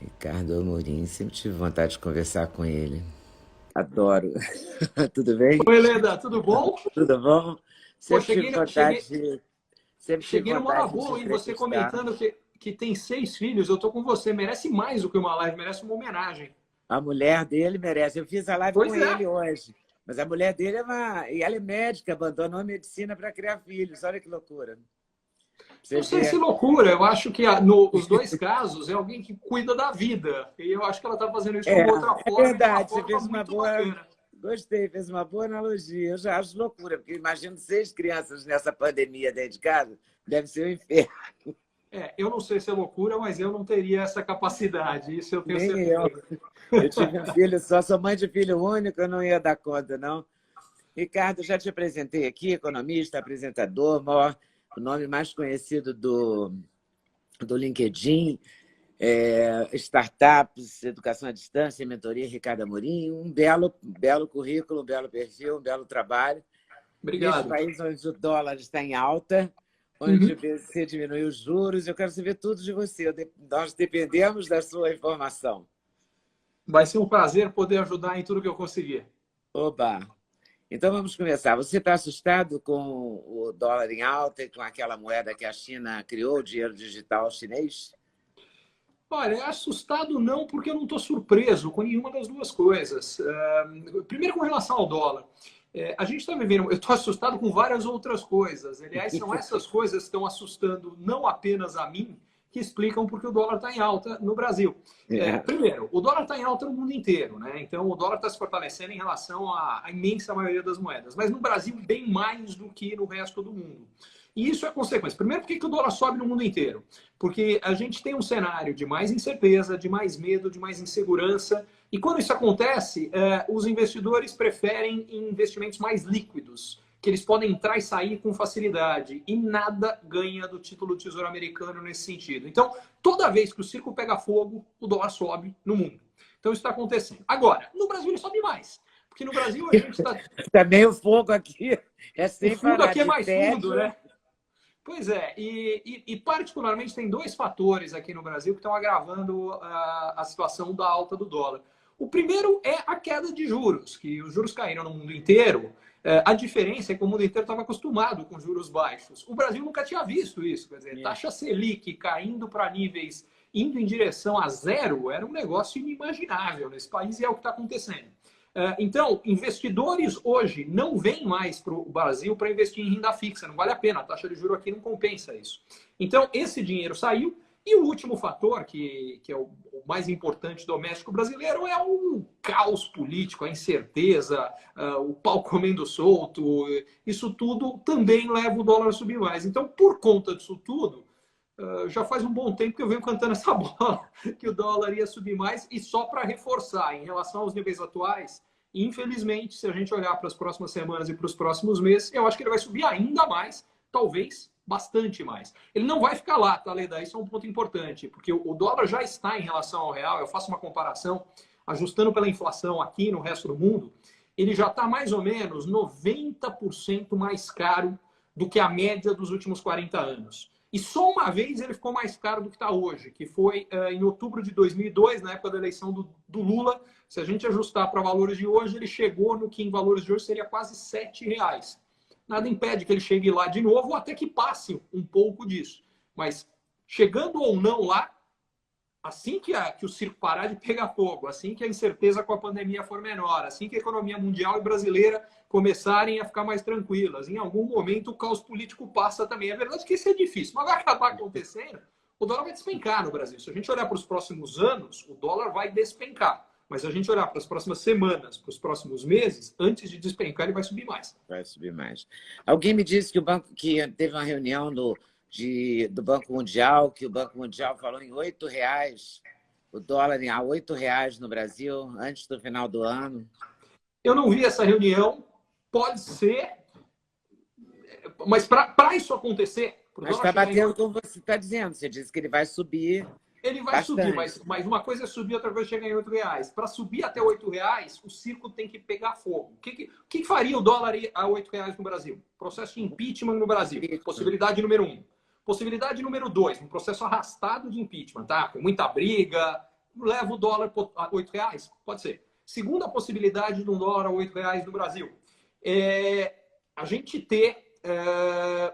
Ricardo Amorim, sempre tive vontade de conversar com ele. Adoro. Tudo bem? Oi, Helena, tudo bom? Tudo bom? Pô, Sempre tive vontade de, sempre tive cheguei numa hora vontade de te boa, hein? Você entrevistar. comentando que tem 6 filhos. Eu tô com você. Merece mais do que uma live, merece uma homenagem. A mulher dele merece. Eu fiz a live com Pois é. ele hoje, mas a mulher dele é uma. E ela é médica, abandonou a medicina para criar filhos. Olha que loucura. Você Não sei se vê. loucura. Eu acho que nos dois casos é alguém que cuida da vida. E eu acho que ela tá fazendo isso de É, uma outra é forma e de uma verdade, você forma fez uma muito boa. bacana. Gostei, fez uma boa analogia. Eu já acho loucura, porque imagino 6 crianças nessa pandemia dentro de casa, deve ser um inferno. Eu não sei se é loucura, mas eu não teria essa capacidade. Isso eu tenho Nem eu. certeza. Eu tive um filho só, sou mãe de filho único, eu não ia dar conta, não. Ricardo, já te apresentei aqui, economista, apresentador, o nome mais conhecido do LinkedIn, startups, educação à distância, mentoria, Ricardo Amorim, um belo currículo, um belo perfil, um belo trabalho. Neste Obrigado. país onde o dólar está em alta, onde o Uhum. BC diminuiu os juros, eu quero saber tudo de você. Nós dependemos da sua informação. Vai ser um prazer poder ajudar em tudo que eu conseguir. Oba! Então vamos começar. Você está assustado com o dólar em alta e com aquela moeda que a China criou, o dinheiro digital chinês? Olha, assustado não, porque eu não estou surpreso com nenhuma das duas coisas. Primeiro, com relação ao dólar. A gente está vivendo. Eu estou assustado com várias outras coisas. Aliás, são essas coisas que estão assustando não apenas a mim, que explicam porque o dólar está em alta no Brasil. É, Primeiro, o dólar está em alta no mundo inteiro, né? Então, o dólar está se fortalecendo em relação à imensa maioria das moedas. Mas no Brasil, bem mais do que no resto do mundo. E isso é consequência. Primeiro, por que o dólar sobe no mundo inteiro? Porque a gente tem um cenário de mais incerteza, de mais medo, de mais insegurança. E quando isso acontece, os investidores preferem investimentos mais líquidos, que eles podem entrar e sair com facilidade. E nada ganha do título do Tesouro Americano nesse sentido. Então, toda vez que o circo pega fogo, o dólar sobe no mundo. Então, isso está acontecendo. Agora, no Brasil ele sobe mais. Porque no Brasil a gente está. também o fogo aqui é O sem fundo parar, aqui é de mais fundo, tédio. né? Pois é, e particularmente tem dois fatores aqui no Brasil que estão agravando a situação da alta do dólar. O primeiro é a queda de juros, que os juros caíram no mundo inteiro. A diferença é que o mundo inteiro estava acostumado com juros baixos. O Brasil nunca tinha visto isso, quer dizer, taxa Selic caindo para níveis, indo em direção a zero, era um negócio inimaginável nesse país e é o que está acontecendo. Então, investidores hoje não vêm mais para o Brasil para investir em renda fixa, não vale a pena, a taxa de juros aqui não compensa isso. Então, esse dinheiro saiu. E o último fator, que é o mais importante doméstico brasileiro, é o caos político, a incerteza, o pau comendo solto. Isso tudo também leva o dólar a subir mais. Então, por conta disso tudo, já faz um bom tempo que eu venho cantando essa bola, que o dólar ia subir mais, e só para reforçar, em relação aos níveis atuais, infelizmente, se a gente olhar para as próximas semanas e para os próximos meses, eu acho que ele vai subir ainda mais, talvez bastante mais. Ele não vai ficar lá, tá, Leda? Isso é um ponto importante, porque o dólar já está em relação ao real, eu faço uma comparação, ajustando pela inflação aqui no resto do mundo, ele já está mais ou menos 90% mais caro do que a média dos últimos 40 anos. E só uma vez ele ficou mais caro do que está hoje, que foi em outubro de 2002, na época da eleição do Lula. Se a gente ajustar para valores de hoje, ele chegou no que em valores de hoje seria quase R$ 7. Nada impede que ele chegue lá de novo, ou até que passe um pouco disso. Mas chegando ou não lá, assim que o circo parar de pegar fogo, assim que a incerteza com a pandemia for menor, assim que a economia mundial e brasileira começarem a ficar mais tranquilas, em algum momento o caos político passa também. É verdade que isso é difícil, mas vai acabar acontecendo, o dólar vai despencar no Brasil. Se a gente olhar para os próximos anos, o dólar vai despencar. Mas se a gente olhar para as próximas semanas, para os próximos meses, antes de despencar, ele vai subir mais. Vai subir mais. Alguém me disse que o banco que teve uma reunião do Banco Mundial, que o Banco Mundial falou em R$ 8, o dólar a R$ 8 no Brasil, antes do final do ano. Eu não vi essa reunião, pode ser, mas para isso acontecer, para o Mas dólar está chegar em batendo 8, como você está dizendo. Você disse que ele vai subir ele vai subir, bastante. mas uma coisa é subir, outra coisa é chegar em R$ 8. Para subir até R$ 8, o circo tem que pegar fogo. O que faria o dólar a R$ 8 no Brasil? Processo de impeachment no Brasil. Possibilidade número 1. Possibilidade número 2, um processo arrastado de impeachment, tá? Com muita briga, leva o dólar a R$ 8? Pode ser. Segunda possibilidade de um dólar a R$ 8 no Brasil. A gente ter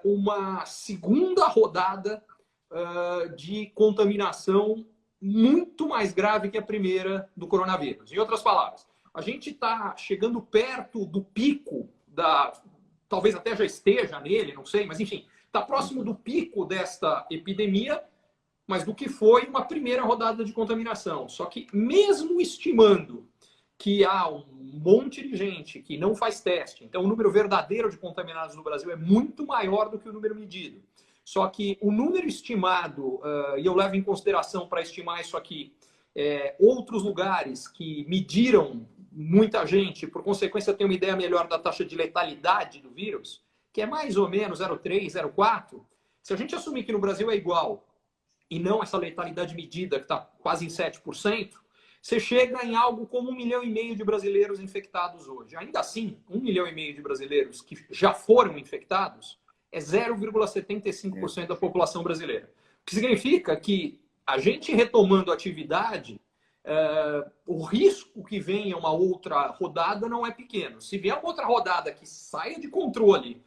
uma segunda rodada de contaminação muito mais grave que a primeira do coronavírus. Em outras palavras, a gente está chegando perto do pico talvez até já esteja nele, não sei, mas enfim, está próximo do pico desta epidemia, mas do que foi uma primeira rodada de contaminação. Só que mesmo estimando que há um monte de gente que não faz teste, então o número verdadeiro de contaminados no Brasil é muito maior do que o número medido. Só que o número estimado, e eu levo em consideração para estimar isso aqui, outros lugares que mediram muita gente, por consequência tem uma ideia melhor da taxa de letalidade do vírus, que é mais ou menos 0,3, 0,4. Se a gente assumir que no Brasil é igual, e não essa letalidade medida, que está quase em 7%, você chega em algo como 1,5 milhão de brasileiros infectados hoje. Ainda assim, 1,5 milhão de brasileiros que já foram infectados é 0,75% da população brasileira. O que significa que a gente retomando a atividade, o risco que venha uma outra rodada não é pequeno. Se vier uma outra rodada que saia de controle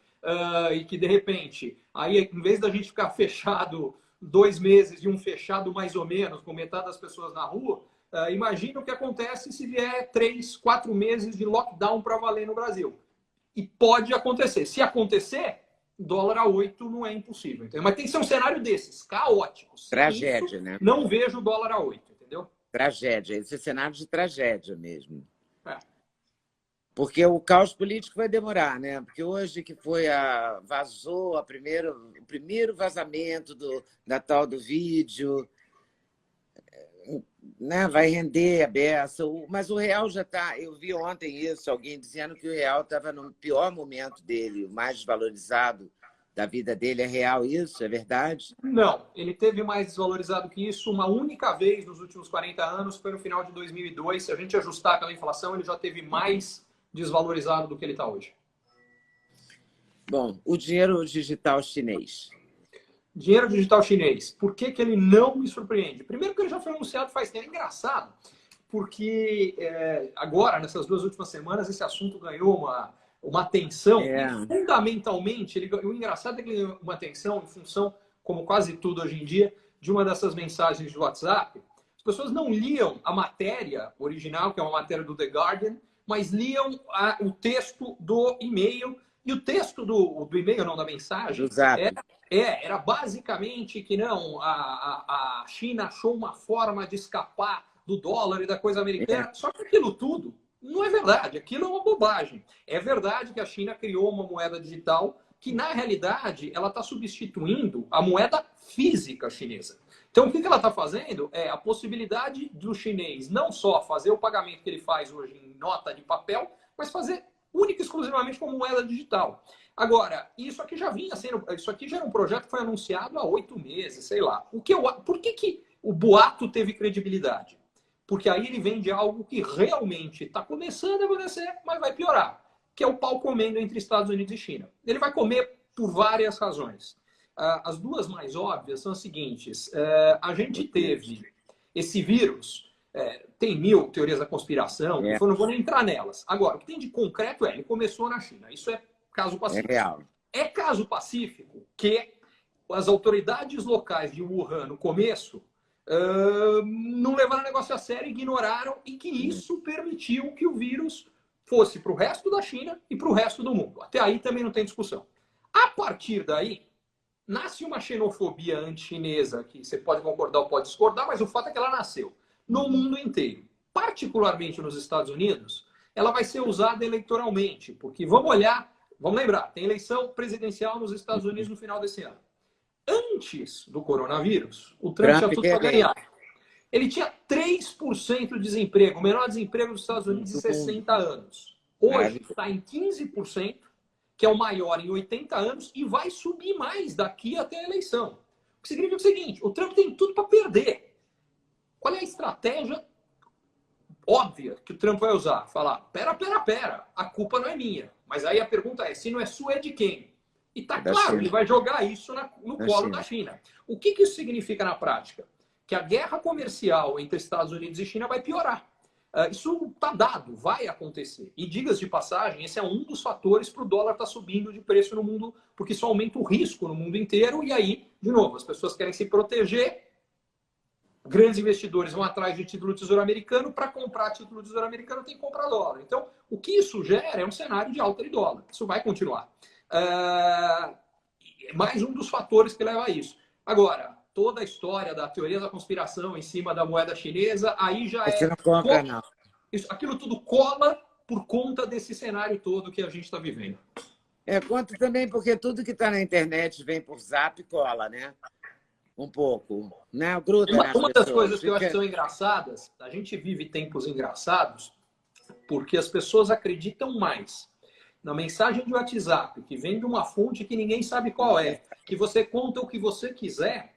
e que, de repente, aí em vez da gente ficar fechado 2 meses e um fechado mais ou menos, com metade das pessoas na rua, imagina o que acontece se vier 3, 4 meses de lockdown para valer no Brasil. E pode acontecer. Se acontecer, dólar a 8 não é impossível. Entendeu? Mas tem que ser um cenário desses, caóticos. Tragédia, né? Não vejo dólar a 8, entendeu? Tragédia. Esse é cenário de tragédia mesmo. É. Porque o caos político vai demorar, né? Porque hoje que vazou o primeiro vazamento da tal do vídeo, né? Vai render a beça. Mas o real já está... Eu vi ontem isso, alguém dizendo que o real estava no pior momento dele, o mais desvalorizado da vida dele. É real isso? É verdade? Não, ele teve mais desvalorizado que isso uma única vez nos últimos 40 anos, foi no final de 2002. Se a gente ajustar pela inflação, ele já teve mais desvalorizado do que ele está hoje. Bom, o dinheiro digital chinês. Dinheiro digital chinês. Por que ele não me surpreende? Primeiro que ele já foi anunciado faz tempo. É engraçado, porque agora, nessas 2 últimas semanas, esse assunto ganhou uma atenção. E, fundamentalmente, o engraçado é que ele ganhou uma atenção em função, como quase tudo hoje em dia, de uma dessas mensagens de WhatsApp. As pessoas não liam a matéria original, que é uma matéria do The Guardian, mas liam o texto do e-mail. E o texto do e-mail, não da mensagem, era basicamente que não, a China achou uma forma de escapar do dólar e da coisa americana. Só que aquilo tudo não é verdade, aquilo é uma bobagem. É verdade que a China criou uma moeda digital que, na realidade, ela está substituindo a moeda física chinesa. Então, o que ela está fazendo é a possibilidade do chinês não só fazer o pagamento que ele faz hoje em nota de papel, mas fazer única e exclusivamente como moeda digital. Agora, isso aqui já era um projeto que foi anunciado há 8 meses, sei lá. Por que o boato teve credibilidade? Porque aí ele vem de algo que realmente está começando a acontecer, mas vai piorar, que é o pau comendo entre Estados Unidos e China. Ele vai comer por várias razões. As 2 mais óbvias são as seguintes. A gente teve esse vírus, tem 1000 teorias da conspiração, eu não vou nem entrar nelas. Agora, o que tem de concreto ele começou na China. Isso é caso pacífico. É real. É caso pacífico que as autoridades locais de Wuhan, no começo, não levaram o negócio a sério, ignoraram, e que isso permitiu que o vírus fosse para o resto da China e para o resto do mundo. Até aí também não tem discussão. A partir daí, nasce uma xenofobia anti-chinesa, que você pode concordar ou pode discordar, mas o fato é que ela nasceu no mundo inteiro. Particularmente nos Estados Unidos, ela vai ser usada eleitoralmente, porque vamos lembrar, tem eleição presidencial nos Estados Unidos no final desse ano. Antes do coronavírus, o Trump tinha tudo para ganhar. Ele tinha 3% de desemprego, o menor desemprego dos Estados Unidos em 60 anos. Hoje está em 15%, que é o maior em 80 anos, e vai subir mais daqui até a eleição. O que significa o seguinte, o Trump tem tudo para perder. Qual é a estratégia óbvia que o Trump vai usar? Falar, pera, a culpa não é minha. Mas aí a pergunta é, se não é sua, é de quem? E tá claro, ele vai jogar isso no colo da China. O que isso significa na prática? que a guerra comercial entre Estados Unidos e China vai piorar. Isso está dado, vai acontecer. E diga-se de passagem, esse é um dos fatores para o dólar estar subindo de preço no mundo, porque isso aumenta o risco no mundo inteiro. E aí, de novo, as pessoas querem se proteger. Grandes investidores vão atrás de título do Tesouro Americano. Para comprar título do Tesouro Americano tem que comprar dólar. Então, o que isso gera é um cenário de alta de dólar. Isso vai continuar. Mais um dos fatores que leva a isso. Agora, toda a história da teoria da conspiração em cima da moeda chinesa, aí já Você não compra, não. Aquilo tudo cola por conta desse cenário todo que a gente está vivendo. Conta também porque tudo que está na internet vem por zap e cola, né? Um pouco. Né? Gruda Uma das coisas que eu acho que são engraçadas, a gente vive tempos engraçados porque as pessoas acreditam mais na mensagem de WhatsApp, que vem de uma fonte que ninguém sabe qual é, que você conta o que você quiser,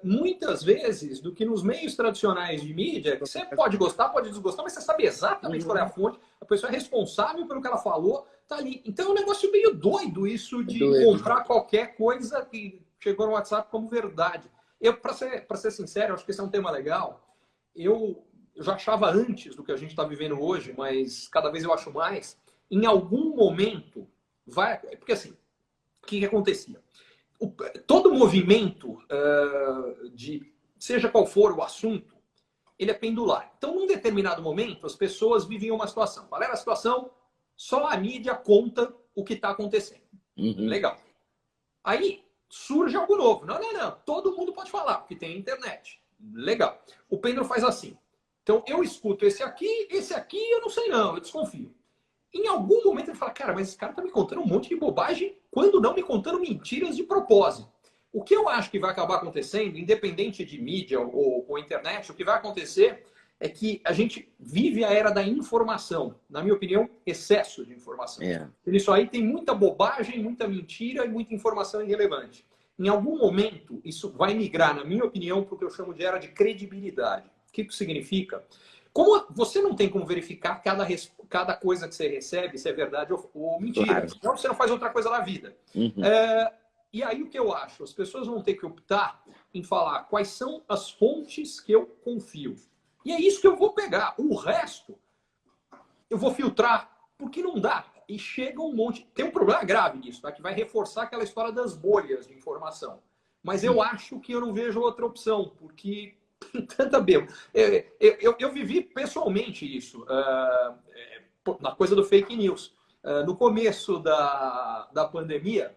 muitas vezes, do que nos meios tradicionais de mídia, que você pode gostar, pode desgostar, mas você sabe exatamente qual é a fonte, a pessoa é responsável pelo que ela falou, tá ali. Então é um negócio meio doido isso de comprar qualquer coisa que chegou no WhatsApp como verdade. Para ser sincero, eu acho que esse é um tema legal. Eu já achava antes do que a gente está vivendo hoje, mas cada vez eu acho mais. Em algum momento, vai. Porque assim, o que acontecia? Todo movimento, seja qual for o assunto, ele é pendular. Então, num determinado momento, as pessoas viviam uma situação. Qual era a situação? Só a mídia conta o que está acontecendo. Legal. Aí surge algo novo. Não. Todo mundo pode falar, porque tem internet. Legal. O pêndulo faz assim. Então, eu escuto esse aqui eu não sei não, eu desconfio. Em algum momento ele fala, cara, mas esse cara tá me contando um monte de bobagem, quando não me contando mentiras de propósito. O que eu acho que vai acabar acontecendo, independente de mídia ou internet, o que vai acontecer é que a gente vive a era da informação. Na minha opinião, excesso de informação. Isso aí tem muita bobagem, muita mentira e muita informação irrelevante. Em algum momento, isso vai migrar, na minha opinião, para o que eu chamo de era de credibilidade. O que isso significa? Como você não tem como verificar cada coisa que você recebe, se é verdade ou mentira. Claro. Senão você não faz outra coisa na vida. E aí o que eu acho? As pessoas vão ter que optar em falar quais são as fontes que eu confio. E é isso que eu vou pegar. O resto, eu vou filtrar, porque não dá. E chega um monte... Tem um problema grave nisso, tá? Que vai reforçar aquela história das bolhas de informação. Mas eu acho que eu não vejo outra opção, porque... Tanta bêbada. Eu vivi pessoalmente isso, na coisa do fake news. No começo da pandemia,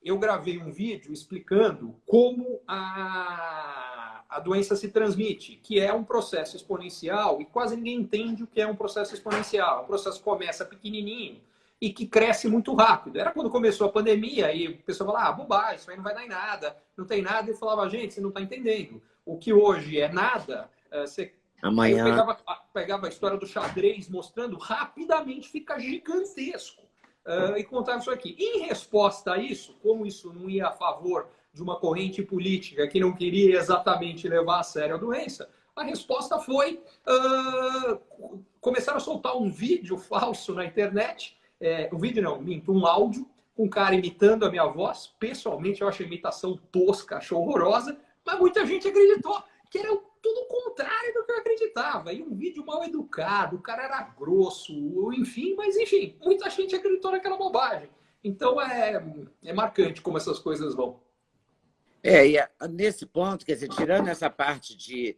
eu gravei um vídeo explicando como a doença se transmite, que é um processo exponencial, e quase ninguém entende o que é um processo exponencial. O processo começa pequenininho e que cresce muito rápido. Era quando começou a pandemia e o pessoal falava, bobagem, isso aí não vai dar em nada, não tem nada. E eu falava, gente, você não está entendendo. O que hoje é nada, amanhã... Eu pegava a história do xadrez mostrando, rapidamente fica gigantesco. E contava isso aqui. Em resposta a isso, como isso não ia a favor de uma corrente política que não queria exatamente levar a sério a doença, a resposta foi começaram a soltar um vídeo falso na internet. Um vídeo não, minto, um áudio, com um cara imitando a minha voz. Pessoalmente, eu acho a imitação tosca, acho horrorosa, mas muita gente acreditou que era tudo o contrário do que eu acreditava. E um vídeo mal educado, o cara era grosso, enfim, mas enfim, muita gente acreditou naquela bobagem. Então é marcante como essas coisas vão. Nesse ponto, quer dizer, tirando essa parte de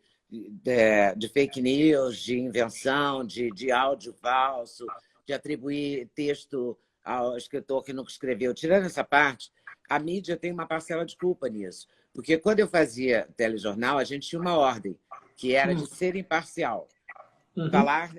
fake news, de invenção, de áudio falso, de atribuir texto ao escritor que nunca escreveu, tirando essa parte, a mídia tem uma parcela de culpa nisso. Porque quando eu fazia telejornal, a gente tinha uma ordem, que era de ser imparcial, falar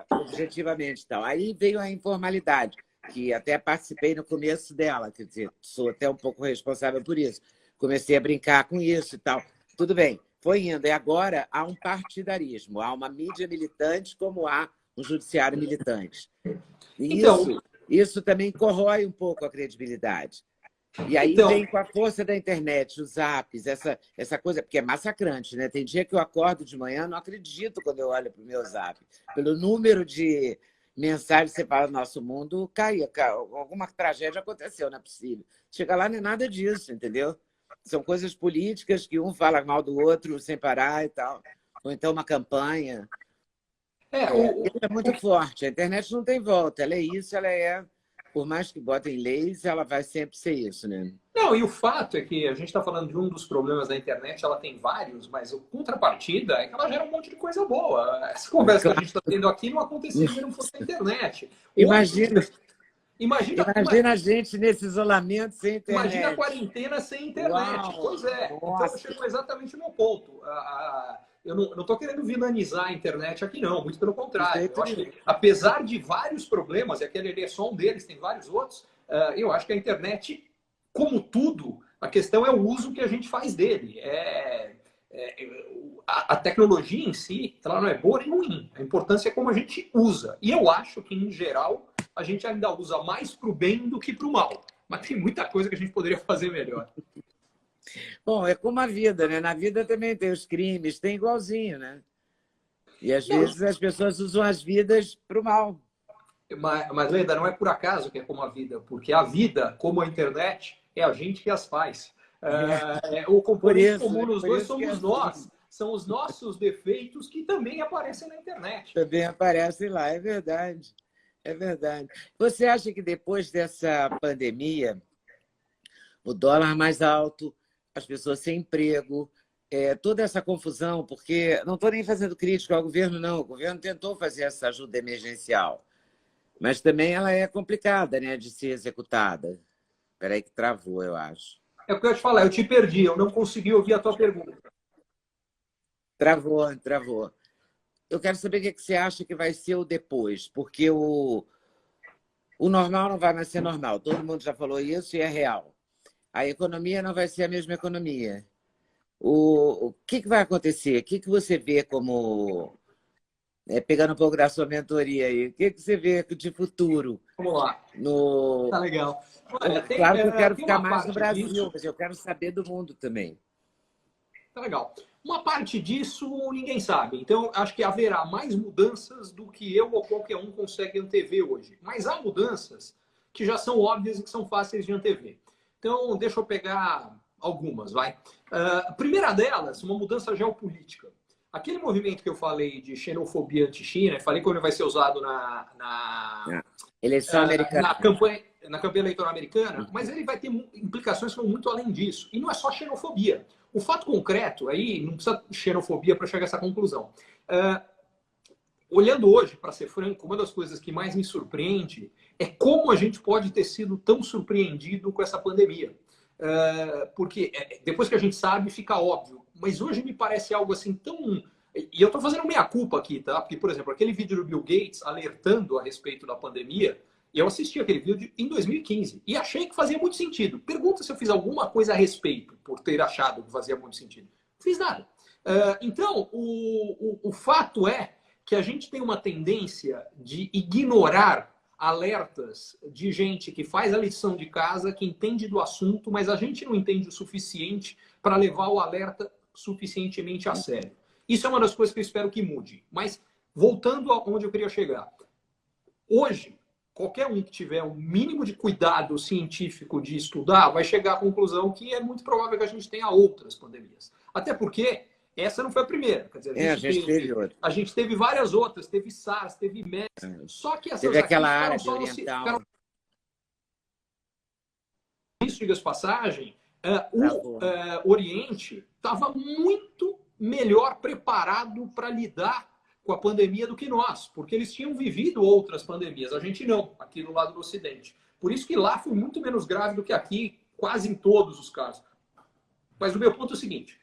objetivamente. Tal. Aí veio a informalidade, que até participei no começo dela, quer dizer, sou até um pouco responsável por isso. Comecei a brincar com isso e tal. Tudo bem, foi indo. E agora há um partidarismo, há uma mídia militante como há um judiciário militante. E isso também corrói um pouco a credibilidade. E aí vem com a força da internet, os apps, essa coisa, porque é massacrante, né? Tem dia que eu acordo de manhã, não acredito quando eu olho para o meu zap. Pelo número de mensagens que você fala, nosso mundo caiu, alguma tragédia aconteceu, não é possível. Chega lá, não é nada disso, entendeu? São coisas políticas que um fala mal do outro sem parar e tal. Ou então uma campanha. Isso é muito forte. A internet não tem volta. Ela é isso, ela é... Por mais que botem leis, ela vai sempre ser isso, né? Não, e o fato é que a gente está falando de um dos problemas da internet, ela tem vários, mas a contrapartida é que ela gera um monte de coisa boa. Essa conversa que a gente está tendo aqui não aconteceria se não fosse a internet. Imagina Imagina a gente nesse isolamento sem internet. Imagina a quarentena sem internet. Uau, pois é. nossa. Então chegou exatamente no meu ponto. Eu não estou querendo vilanizar a internet aqui, não. Muito pelo contrário. Eu acho que, apesar de vários problemas, e aquele ali é só um deles, tem vários outros, eu acho que a internet, como tudo, a questão é o uso que a gente faz dele. A tecnologia em si, ela não é boa nem ruim. A importância é como a gente usa. E eu acho que, em geral, a gente ainda usa mais para o bem do que para o mal. Mas tem muita coisa que a gente poderia fazer melhor. Bom, é como a vida, né? Na vida também tem os crimes, tem igualzinho, né? E às vezes as pessoas usam as vidas para o mal. Mas, Leda, não é por acaso que é como a vida, porque a vida, como a internet, é a gente que as faz. O componente comum nos dois somos nós. São os nossos defeitos que também aparecem na internet. Também aparecem lá, é verdade. É verdade. Você acha que depois dessa pandemia, o dólar mais alto, as pessoas sem emprego, toda essa confusão, porque não estou nem fazendo crítica ao governo, não. O governo tentou fazer essa ajuda emergencial, mas também ela é complicada, né, de ser executada. Espera aí que travou, eu acho. É o que eu ia te falar, eu te perdi, eu não consegui ouvir a tua pergunta. Travou. Eu quero saber o que você acha que vai ser o depois, porque o normal não vai mais ser normal. Todo mundo já falou isso e é real. A economia não vai ser a mesma economia. O que vai acontecer? O que você vê como... pegando um pouco da sua mentoria aí, o que você vê de futuro? Vamos lá. Tá legal. Olha, claro que eu quero ficar mais no Brasil, mas eu quero saber do mundo também. Tá legal. Uma parte disso ninguém sabe. Então, acho que haverá mais mudanças do que eu ou qualquer um consegue antever hoje. Mas há mudanças que já são óbvias e que são fáceis de antever. Então, deixa eu pegar algumas, vai. A primeira delas, uma mudança geopolítica. Aquele movimento que eu falei de xenofobia anti-China, falei como ele vai ser usado na eleição americana. Na campanha eleitoral americana, mas ele vai ter implicações que vão muito além disso. E não é só xenofobia. O fato concreto, aí não precisa de xenofobia para chegar a essa conclusão. Olhando hoje, para ser franco, uma das coisas que mais me surpreende é como a gente pode ter sido tão surpreendido com essa pandemia. Porque depois que a gente sabe, fica óbvio. Mas hoje me parece algo assim tão... E eu estou fazendo meia-culpa aqui, tá? Porque, por exemplo, aquele vídeo do Bill Gates alertando a respeito da pandemia, eu assisti aquele vídeo em 2015 e achei que fazia muito sentido. Pergunta se eu fiz alguma coisa a respeito por ter achado que fazia muito sentido. Não fiz nada. Então, o fato é que a gente tem uma tendência de ignorar alertas de gente que faz a lição de casa, que entende do assunto, mas a gente não entende o suficiente para levar o alerta suficientemente a sério. Isso é uma das coisas que eu espero que mude. Mas, voltando aonde eu queria chegar. Hoje, qualquer um que tiver um mínimo de cuidado científico de estudar vai chegar à conclusão que é muito provável que a gente tenha outras pandemias. Até porque essa não foi a primeira. Quer dizer, a gente teve várias outras. Teve SARS, teve MERS. Só que essas teve aquela ficaram área só oriental. Isso, diga-se passagem, o Oriente estava muito melhor preparado para lidar com a pandemia do que nós, porque eles tinham vivido outras pandemias. A gente não, aqui do lado do Ocidente. Por isso que lá foi muito menos grave do que aqui, quase em todos os casos. Mas o meu ponto é o seguinte: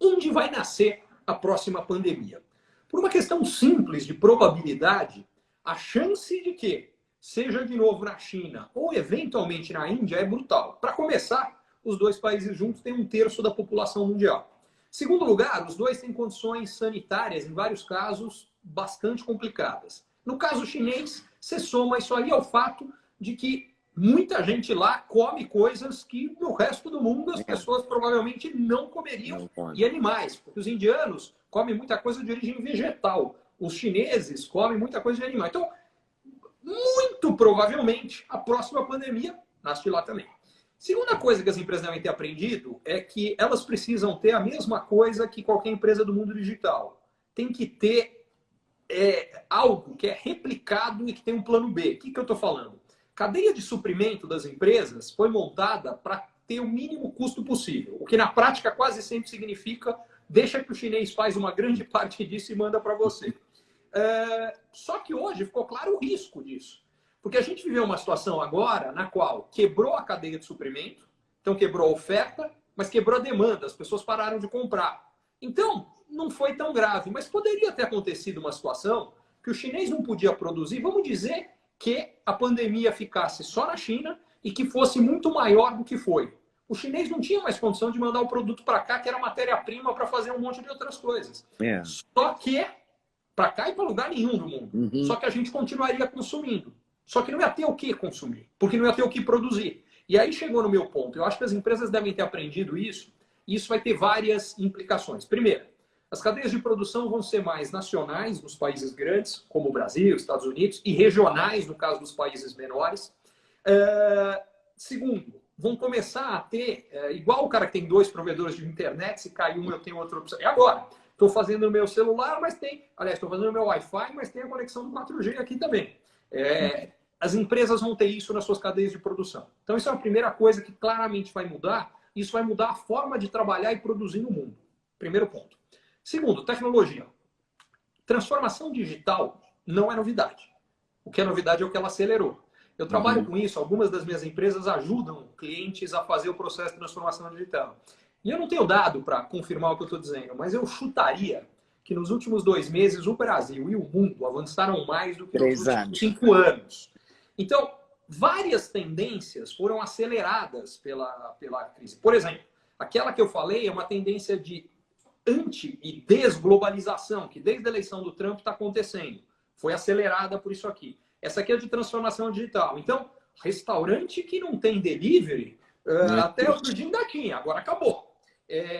onde vai nascer a próxima pandemia? Por uma questão simples de probabilidade, a chance de que seja de novo na China ou eventualmente na Índia é brutal. Para começar, os dois países juntos têm 1/3 da população mundial. Segundo lugar, os dois têm condições sanitárias, em vários casos, bastante complicadas. No caso chinês, você soma isso aí ao fato de que muita gente lá come coisas que no resto do mundo as pessoas provavelmente não comeriam, e animais, porque os indianos comem muita coisa de origem vegetal, os chineses comem muita coisa de animal. Então, muito provavelmente, a próxima pandemia nasce de lá também. Segunda coisa que as empresas devem ter aprendido é que elas precisam ter a mesma coisa que qualquer empresa do mundo digital. Tem que ter algo que é replicado e que tem um plano B. O que eu estou falando? Cadeia de suprimento das empresas foi montada para ter o mínimo custo possível, o que na prática quase sempre significa deixa que o chinês faz uma grande parte disso e manda para você. Só que hoje ficou claro o risco disso. Porque a gente viveu uma situação agora na qual quebrou a cadeia de suprimento, então quebrou a oferta, mas quebrou a demanda, as pessoas pararam de comprar. Então, não foi tão grave, mas poderia ter acontecido uma situação que o chinês não podia produzir, vamos dizer que a pandemia ficasse só na China e que fosse muito maior do que foi. O chinês não tinha mais condição de mandar o produto para cá, que era matéria-prima para fazer um monte de outras coisas. Só que, para cá e para lugar nenhum do mundo. Só que a gente continuaria consumindo. Só que não ia ter o que consumir, porque não ia ter o que produzir. E aí chegou no meu ponto. Eu acho que as empresas devem ter aprendido isso, e isso vai ter várias implicações. Primeiro, as cadeias de produção vão ser mais nacionais nos países grandes, como o Brasil, Estados Unidos, e regionais, no caso dos países menores. Segundo, vão começar a ter, igual o cara que tem 2 provedores de internet, se cair um, eu tenho outra opção. É agora. Estou fazendo no meu celular, mas tem... Aliás, estou fazendo no meu Wi-Fi, mas tem a conexão do 4G aqui também. As empresas vão ter isso nas suas cadeias de produção. Então, isso é a primeira coisa que claramente vai mudar. Isso vai mudar a forma de trabalhar e produzir no mundo. Primeiro ponto. Segundo, tecnologia. Transformação digital não é novidade. O que é novidade é o que ela acelerou. Eu trabalho com isso, algumas das minhas empresas ajudam clientes a fazer o processo de transformação digital. E eu não tenho dado para confirmar o que eu estou dizendo, mas eu chutaria que nos últimos 2 meses o Brasil e o mundo avançaram mais do que nos últimos 5 anos. Então, várias tendências foram aceleradas pela crise. Por exemplo, aquela que eu falei é uma tendência de anti- e desglobalização, que desde a eleição do Trump está acontecendo. Foi acelerada por isso aqui. Essa aqui é de transformação digital. Então, restaurante que não tem delivery, até outro dia ainda tinha, agora acabou.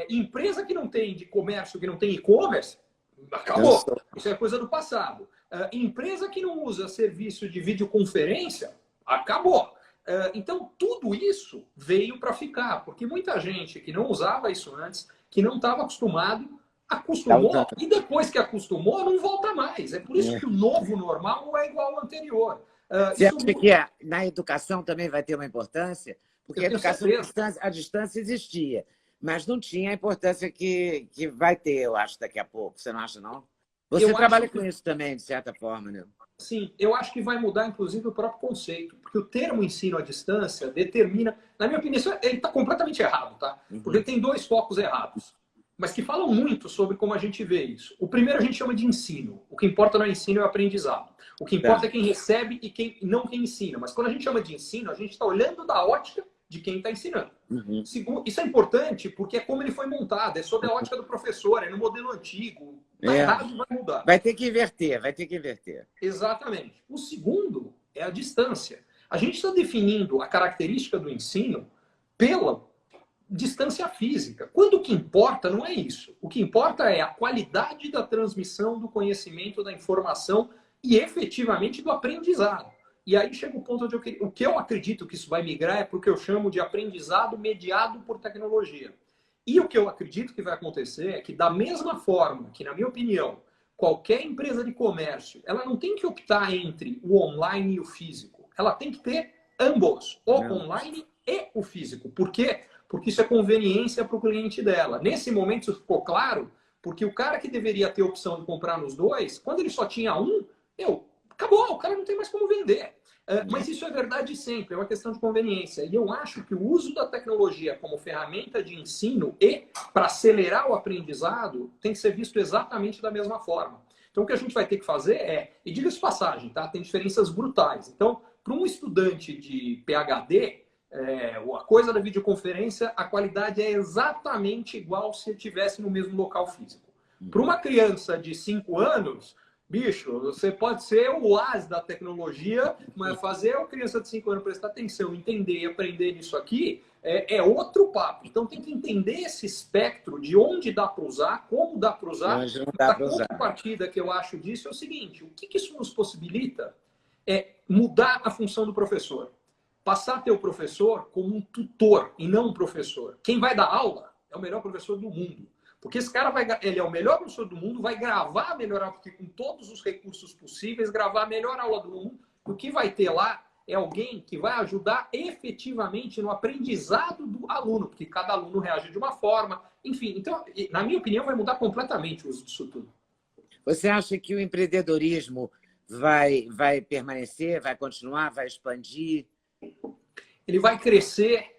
Empresa que não tem de comércio, que não tem e-commerce, acabou. Isso é coisa do passado. Empresa que não usa serviço de videoconferência, acabou. Então, tudo isso veio para ficar, porque muita gente que não usava isso antes, que não estava acostumado, acostumou, e depois que acostumou, não volta mais. É por isso que o novo normal não é igual ao anterior. Você acha que na educação também vai ter uma importância? Porque a educação à distância existia, mas não tinha a importância que vai ter, eu acho, daqui a pouco. Você não acha, não? Você trabalha com isso também, de certa forma, né? Sim, eu acho que vai mudar, inclusive, o próprio conceito. Porque o termo ensino à distância determina... Na minha opinião, ele está completamente errado, tá? Porque ele tem 2 focos errados, mas que falam muito sobre como a gente vê isso. O primeiro a gente chama de ensino. O que importa não é ensino, é o aprendizado. O que importa é quem recebe e não quem ensina. Mas quando a gente chama de ensino, a gente está olhando da ótica de quem está ensinando. Segundo, isso é importante porque é como ele foi montado, é sob a ótica do professor, é no modelo antigo. Está errado, vai mudar. Vai ter que inverter, vai ter que inverter. Exatamente. O segundo é a distância. A gente está definindo a característica do ensino pela distância física. Quando o que importa não é isso. O que importa é a qualidade da transmissão do conhecimento, da informação e efetivamente do aprendizado. E aí chega o ponto onde o que eu acredito que isso vai migrar é para o que eu chamo de aprendizado mediado por tecnologia. E o que eu acredito que vai acontecer é que, da mesma forma que, na minha opinião, qualquer empresa de comércio, ela não tem que optar entre o online e o físico. Ela tem que ter ambos, o online e o físico. Por quê? Porque isso é conveniência para o cliente dela. Nesse momento isso ficou claro, porque o cara que deveria ter a opção de comprar nos 2, quando ele só tinha um, acabou, o cara não tem mais como vender. Mas isso é verdade sempre, é uma questão de conveniência. E eu acho que o uso da tecnologia como ferramenta de ensino e para acelerar o aprendizado tem que ser visto exatamente da mesma forma. Então, o que a gente vai ter que fazer e diga-se de passagem, tá? Tem diferenças brutais. Então, para um estudante de PhD, a coisa da videoconferência, a qualidade é exatamente igual se ele estivesse no mesmo local físico. Para uma criança de 5 anos... Bicho, você pode ser o oásis da tecnologia, mas fazer a criança de 5 anos prestar atenção, entender e aprender nisso aqui é outro papo. Então tem que entender esse espectro de onde dá para usar, como dá para usar. A contrapartida que eu acho disso é o seguinte, o que isso nos possibilita é mudar a função do professor. passar a ter o professor como um tutor e não um professor. Quem vai dar aula é o melhor professor do mundo. Porque esse cara ele é o melhor professor do mundo, vai gravar a melhor aula, porque com todos os recursos possíveis, gravar a melhor aula do mundo. O que vai ter lá é alguém que vai ajudar efetivamente no aprendizado do aluno, porque cada aluno reage de uma forma. Enfim, então, na minha opinião, vai mudar completamente o uso disso tudo. Você acha que o empreendedorismo vai permanecer, vai continuar, vai expandir? Ele vai crescer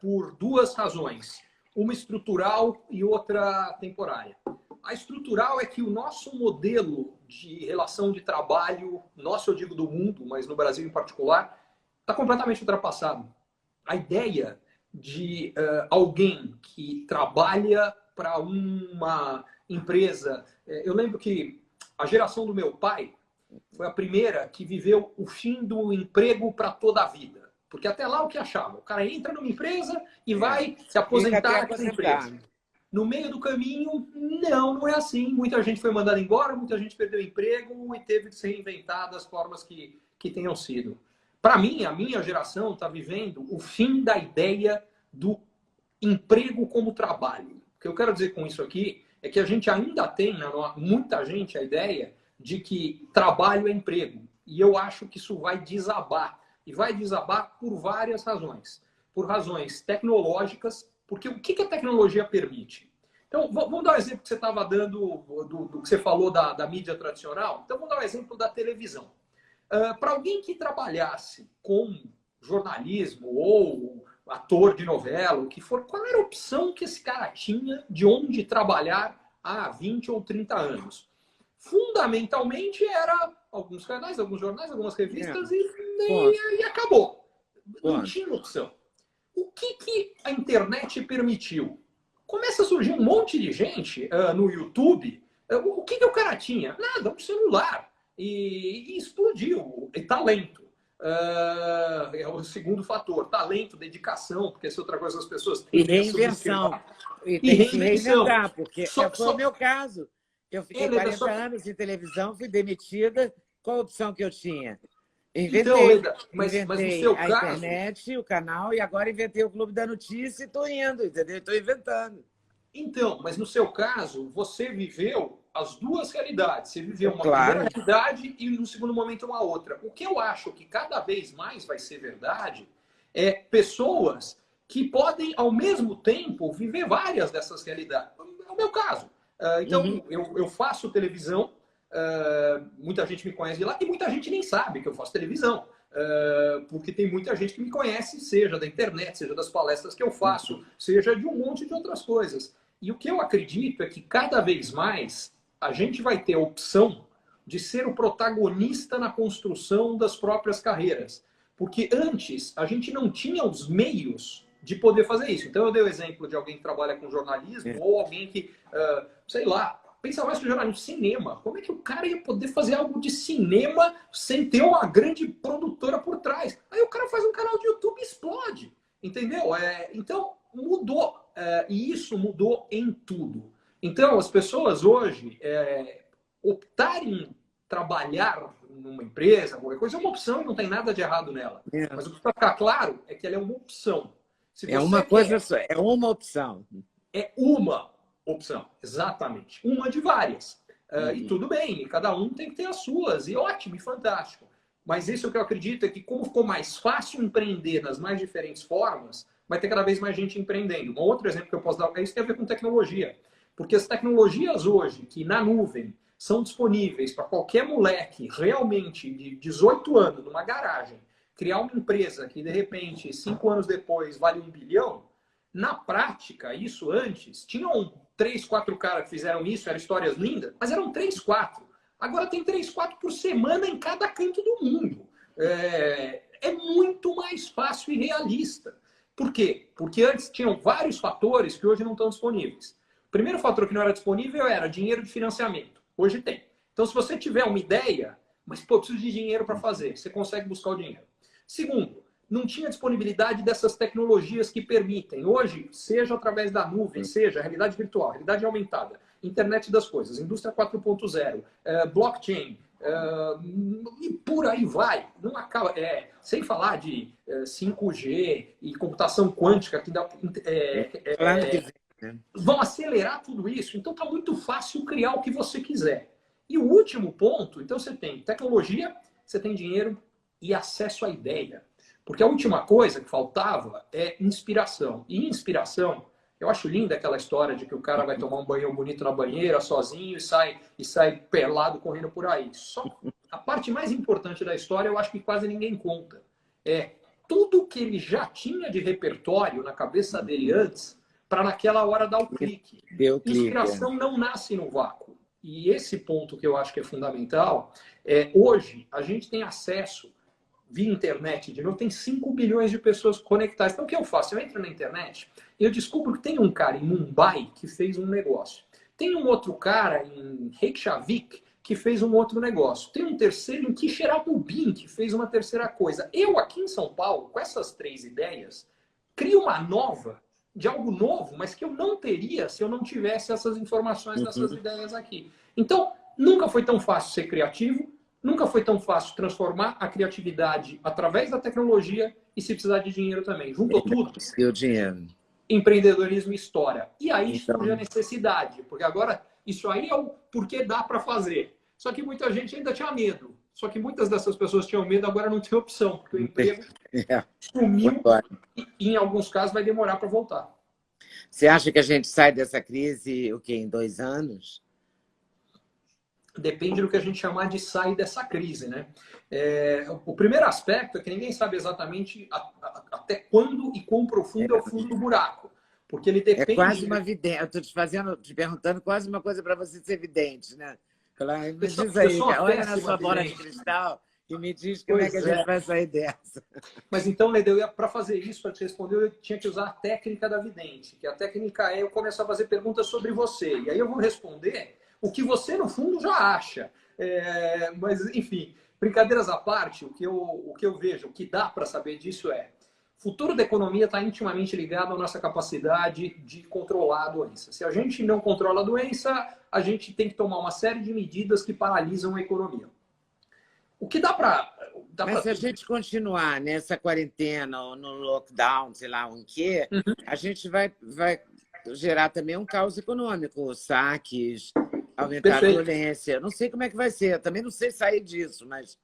por duas razões. Uma estrutural e outra temporária. A estrutural é que o nosso modelo de relação de trabalho, nosso eu digo do mundo, mas no Brasil em particular, está completamente ultrapassado. A ideia de alguém que trabalha para uma empresa... eu lembro que a geração do meu pai foi a primeira que viveu o fim do emprego para toda a vida. Porque até lá o que achava? O cara entra numa empresa e vai se aposentar naquela empresa. No meio do caminho, não é assim. Muita gente foi mandada embora, muita gente perdeu emprego e teve que ser reinventada as formas que tenham sido. Para mim, a minha geração está vivendo o fim da ideia do emprego como trabalho. O que eu quero dizer com isso aqui é que a gente ainda tem, muita gente, a ideia de que trabalho é emprego. E eu acho que isso vai desabar. E vai desabar por várias razões. Por razões tecnológicas, porque o que a tecnologia permite? Então, vamos dar um exemplo que você estava dando, do que você falou da mídia tradicional. Então, vamos dar um exemplo da televisão. Para alguém que trabalhasse com jornalismo ou ator de novela, o que for, qual era a opção que esse cara tinha de onde trabalhar há 20 ou 30 anos? Fundamentalmente era alguns canais, alguns jornais, algumas revistas e acabou. Não tinha opção. O que a internet permitiu? Começa a surgir um monte de gente no YouTube. O que o cara tinha? Nada, um celular. E explodiu. E talento. É o segundo fator. Talento, dedicação, porque essa é outra coisa as pessoas têm. E reinvenção. E tem que se reinventar, porque foi o meu caso. Eu fiquei 40 anos em televisão, fui demitida. Qual a opção que eu tinha? Inventei, então, Leda, mas no seu a caso... internet, o canal, e agora inventei o Clube da Notícia e estou indo, entendeu? Estou inventando. Então, mas no seu caso, você viveu as duas realidades. Você viveu uma primeira realidade e, no segundo momento, uma outra. O que eu acho que cada vez mais vai ser verdade é pessoas que podem, ao mesmo tempo, viver várias dessas realidades. É o meu caso. Então, eu faço televisão, muita gente me conhece de lá e muita gente nem sabe que eu faço televisão. Porque tem muita gente que me conhece, seja da internet, seja das palestras que eu faço, seja de um monte de outras coisas. E o que eu acredito é que cada vez mais a gente vai ter a opção de ser o protagonista na construção das próprias carreiras. Porque antes a gente não tinha os meios de poder fazer isso. Então eu dei o exemplo de alguém que trabalha com jornalismo ou alguém que, sei lá, pensa mais que jornalismo, cinema. Como é que o cara ia poder fazer algo de cinema sem ter uma grande produtora por trás? Aí o cara faz um canal de YouTube e explode. Entendeu? Então, mudou. E isso mudou em tudo. Então, as pessoas hoje optarem em trabalhar numa empresa, qualquer coisa, é uma opção e não tem nada de errado nela. Mas o que precisa ficar claro é que ela é uma opção. É uma coisa só, é uma opção. É uma opção, exatamente. Uma de várias. E tudo bem, cada um tem que ter as suas. E ótimo, e fantástico. Mas isso que eu acredito é que como ficou mais fácil empreender nas mais diferentes formas, vai ter cada vez mais gente empreendendo. Um outro exemplo que eu posso dar é isso tem a ver com tecnologia. Porque as tecnologias hoje, que na nuvem são disponíveis para qualquer moleque realmente de 18 anos, numa garagem, criar uma empresa que, de repente, 5 anos depois, vale 1 bilhão, na prática, isso antes, tinham 3, 4 caras que fizeram isso, eram histórias lindas, mas eram 3, 4. Agora tem 3, 4 por semana em cada canto do mundo. É muito mais fácil e realista. Por quê? Porque antes tinham vários fatores que hoje não estão disponíveis. O primeiro fator que não era disponível era dinheiro de financiamento. Hoje tem. Então, se você tiver uma ideia, mas, pô, eu preciso de dinheiro para fazer, você consegue buscar o dinheiro. Segundo, não tinha disponibilidade dessas tecnologias que permitem. Hoje, seja através da nuvem, seja realidade virtual, realidade aumentada, internet das coisas, indústria 4.0, blockchain, e por aí vai. Não acaba, sem falar de 5G e computação quântica, que dá, Claro que vem, né? vão acelerar tudo isso. Então está muito fácil criar o que você quiser. E o último ponto, então você tem tecnologia, você tem dinheiro e acesso à ideia. Porque a última coisa que faltava é inspiração. E inspiração, eu acho linda aquela história de que o cara vai tomar um banho bonito na banheira, sozinho, e sai pelado correndo por aí. Só a parte mais importante da história, eu acho que quase ninguém conta. É tudo que ele já tinha de repertório na cabeça dele antes, para naquela hora dar o clique. Deu clique. Inspiração não nasce no vácuo. E esse ponto que eu acho que é fundamental, hoje a gente tem acesso via internet, de novo, tem 5 bilhões de pessoas conectadas. Então, o que eu faço? Eu entro na internet e eu descubro que tem um cara em Mumbai que fez um negócio. Tem um outro cara em Reykjavik que fez um outro negócio. Tem um terceiro em Quixeramobim que fez uma terceira coisa. Eu, aqui em São Paulo, com essas 3 ideias, crio uma nova, de algo novo, mas que eu não teria se eu não tivesse essas informações dessas ideias aqui. Então, nunca foi tão fácil ser criativo, nunca foi tão fácil transformar a criatividade através da tecnologia e se precisar de dinheiro também. Juntou tudo. E o dinheiro. Empreendedorismo e história. E aí Então, surge a necessidade, porque agora isso aí é o porquê dá para fazer. Só que muita gente ainda tinha medo. Só que muitas dessas pessoas tinham medo, agora não tem opção, porque o emprego sumiu e em alguns casos vai demorar para voltar. Você acha que a gente sai dessa crise o quê, em 2 anos? Depende do que a gente chamar de sair dessa crise, né? O primeiro aspecto é que ninguém sabe exatamente até quando e quão profundo é o fundo do buraco. Porque ele depende... É quase uma vidente. Eu estou te perguntando quase uma coisa para você ser vidente, né? Me diz aí, olha na sua bola de cristal e me diz como é que a gente vai sair dessa. Mas então, Leda, para fazer isso, para te responder, eu tinha que usar a técnica da vidente, que a técnica é eu começar a fazer perguntas sobre você. E aí eu vou responder o que você, no fundo, já acha. Mas, enfim, brincadeiras à parte, o que eu vejo, o que dá para saber disso é o futuro da economia está intimamente ligado à nossa capacidade de controlar a doença. Se a gente não controla a doença, a gente tem que tomar uma série de medidas que paralisam a economia. O que dá para... Mas se a gente continuar nessa quarentena ou no lockdown, sei lá, o quê, a gente vai gerar também um caos econômico, saques, aumentar a violência. Eu não sei como é que vai ser, eu também não sei sair disso, mas...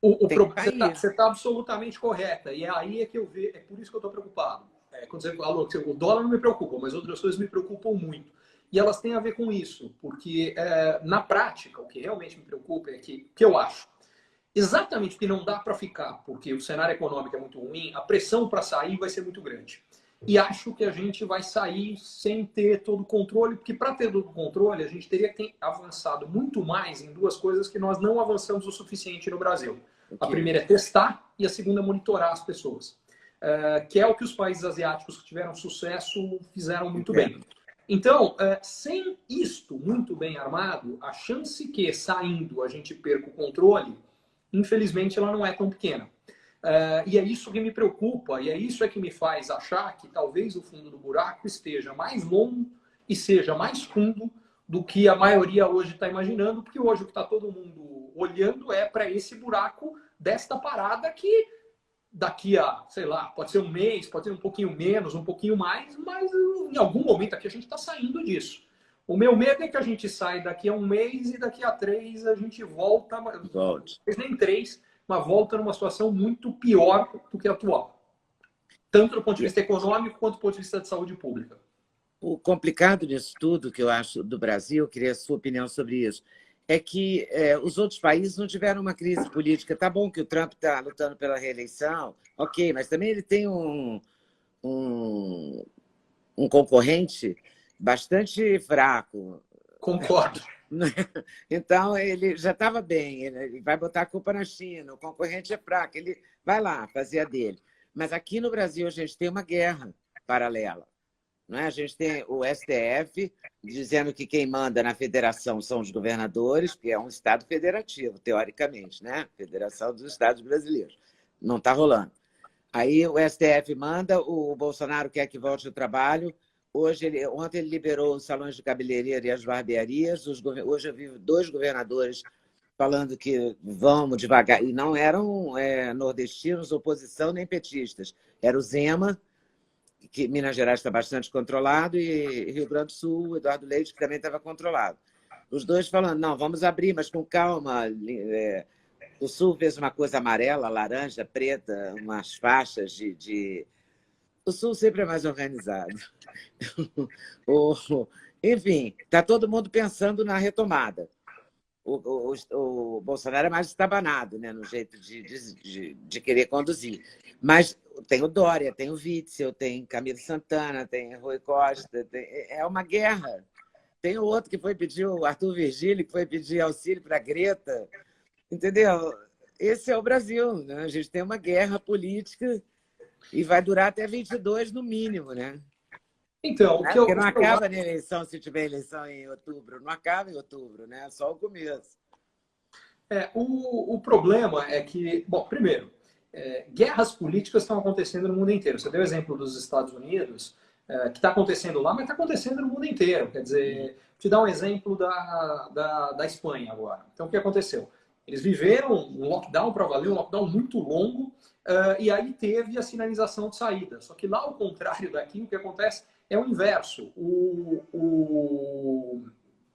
Você está absolutamente correta. E aí é que eu vejo, é por isso que eu estou preocupado. Quando você falou que o dólar não me preocupa, mas outras coisas me preocupam muito. E elas têm a ver com isso, porque na prática, o que realmente me preocupa é que eu acho, exatamente porque não dá para ficar, porque o cenário econômico é muito ruim, a pressão para sair vai ser muito grande. E acho que a gente vai sair sem ter todo o controle, porque para ter todo o controle, a gente teria que ter avançado muito mais em 2 coisas que nós não avançamos o suficiente no Brasil. A primeira é testar e a segunda é monitorar as pessoas. Que é o que os países asiáticos que tiveram sucesso fizeram muito bem. Então, sem isto muito bem armado, a chance que saindo a gente perca o controle, infelizmente, ela não é tão pequena. E é isso que me preocupa, e é isso que me faz achar que talvez o fundo do buraco esteja mais longo e seja mais fundo do que a maioria hoje está imaginando, porque hoje o que está todo mundo olhando é para esse buraco desta parada que daqui a, sei lá, pode ser um mês, pode ser um pouquinho menos, um pouquinho mais, mas em algum momento aqui a gente está saindo disso. O meu medo é que a gente sai daqui a 1 mês e daqui a 3 a gente volta, nem 3, mas volta numa situação muito pior do que a atual. Tanto do ponto de vista econômico quanto do ponto de vista de saúde pública. O complicado disso tudo, que eu acho, do Brasil, eu queria a sua opinião sobre isso, é que os outros países não tiveram uma crise política. Tá bom que o Trump está lutando pela reeleição, ok, mas também ele tem um concorrente bastante fraco. Concordo. Então, ele já estava bem, ele vai botar a culpa na China, o concorrente é fraco, ele vai lá fazer a dele. Mas aqui no Brasil a gente tem uma guerra paralela. Não é? A gente tem o STF dizendo que quem manda na federação são os governadores, que é um Estado federativo, teoricamente, né? Federação dos Estados Brasileiros. Não está rolando. Aí o STF manda, o Bolsonaro quer que volte ao trabalho. Ontem ele liberou os salões de cabeleireiro e as barbearias. Hoje eu vi 2 governadores falando que vamos devagar. E não eram nordestinos, oposição, nem petistas. Era o Zema, que Minas Gerais está bastante controlado, e Rio Grande do Sul, Eduardo Leite, que também estava controlado. Os dois falando, não, vamos abrir, mas com calma. O Sul fez uma coisa amarela, laranja, preta, umas faixas de... O Sul sempre é mais organizado. Enfim, está todo mundo pensando na retomada. O Bolsonaro é mais estabanado, né, no jeito de querer conduzir. Mas tem o Dória, tem o Witzel, tem Camilo Santana, tem Rui Costa. É uma guerra. Tem o outro que foi pedir, o Arthur Virgílio, que foi pedir auxílio para a Greta. Entendeu? Esse é o Brasil, né? A gente tem uma guerra política e vai durar até 22 no mínimo, né? Então, Porque não acaba na eleição, se tiver eleição em outubro. Não acaba em outubro, né? Só o começo. O problema é que, bom, primeiro, guerras políticas estão acontecendo no mundo inteiro. Você deu o exemplo dos Estados Unidos, que está acontecendo lá, mas está acontecendo no mundo inteiro. Quer dizer, te dar um exemplo da Espanha agora. Então, o que aconteceu? Eles viveram um lockdown para valer, um lockdown muito longo, e aí teve a sinalização de saída. Só que lá, ao contrário daqui, o que acontece é o inverso.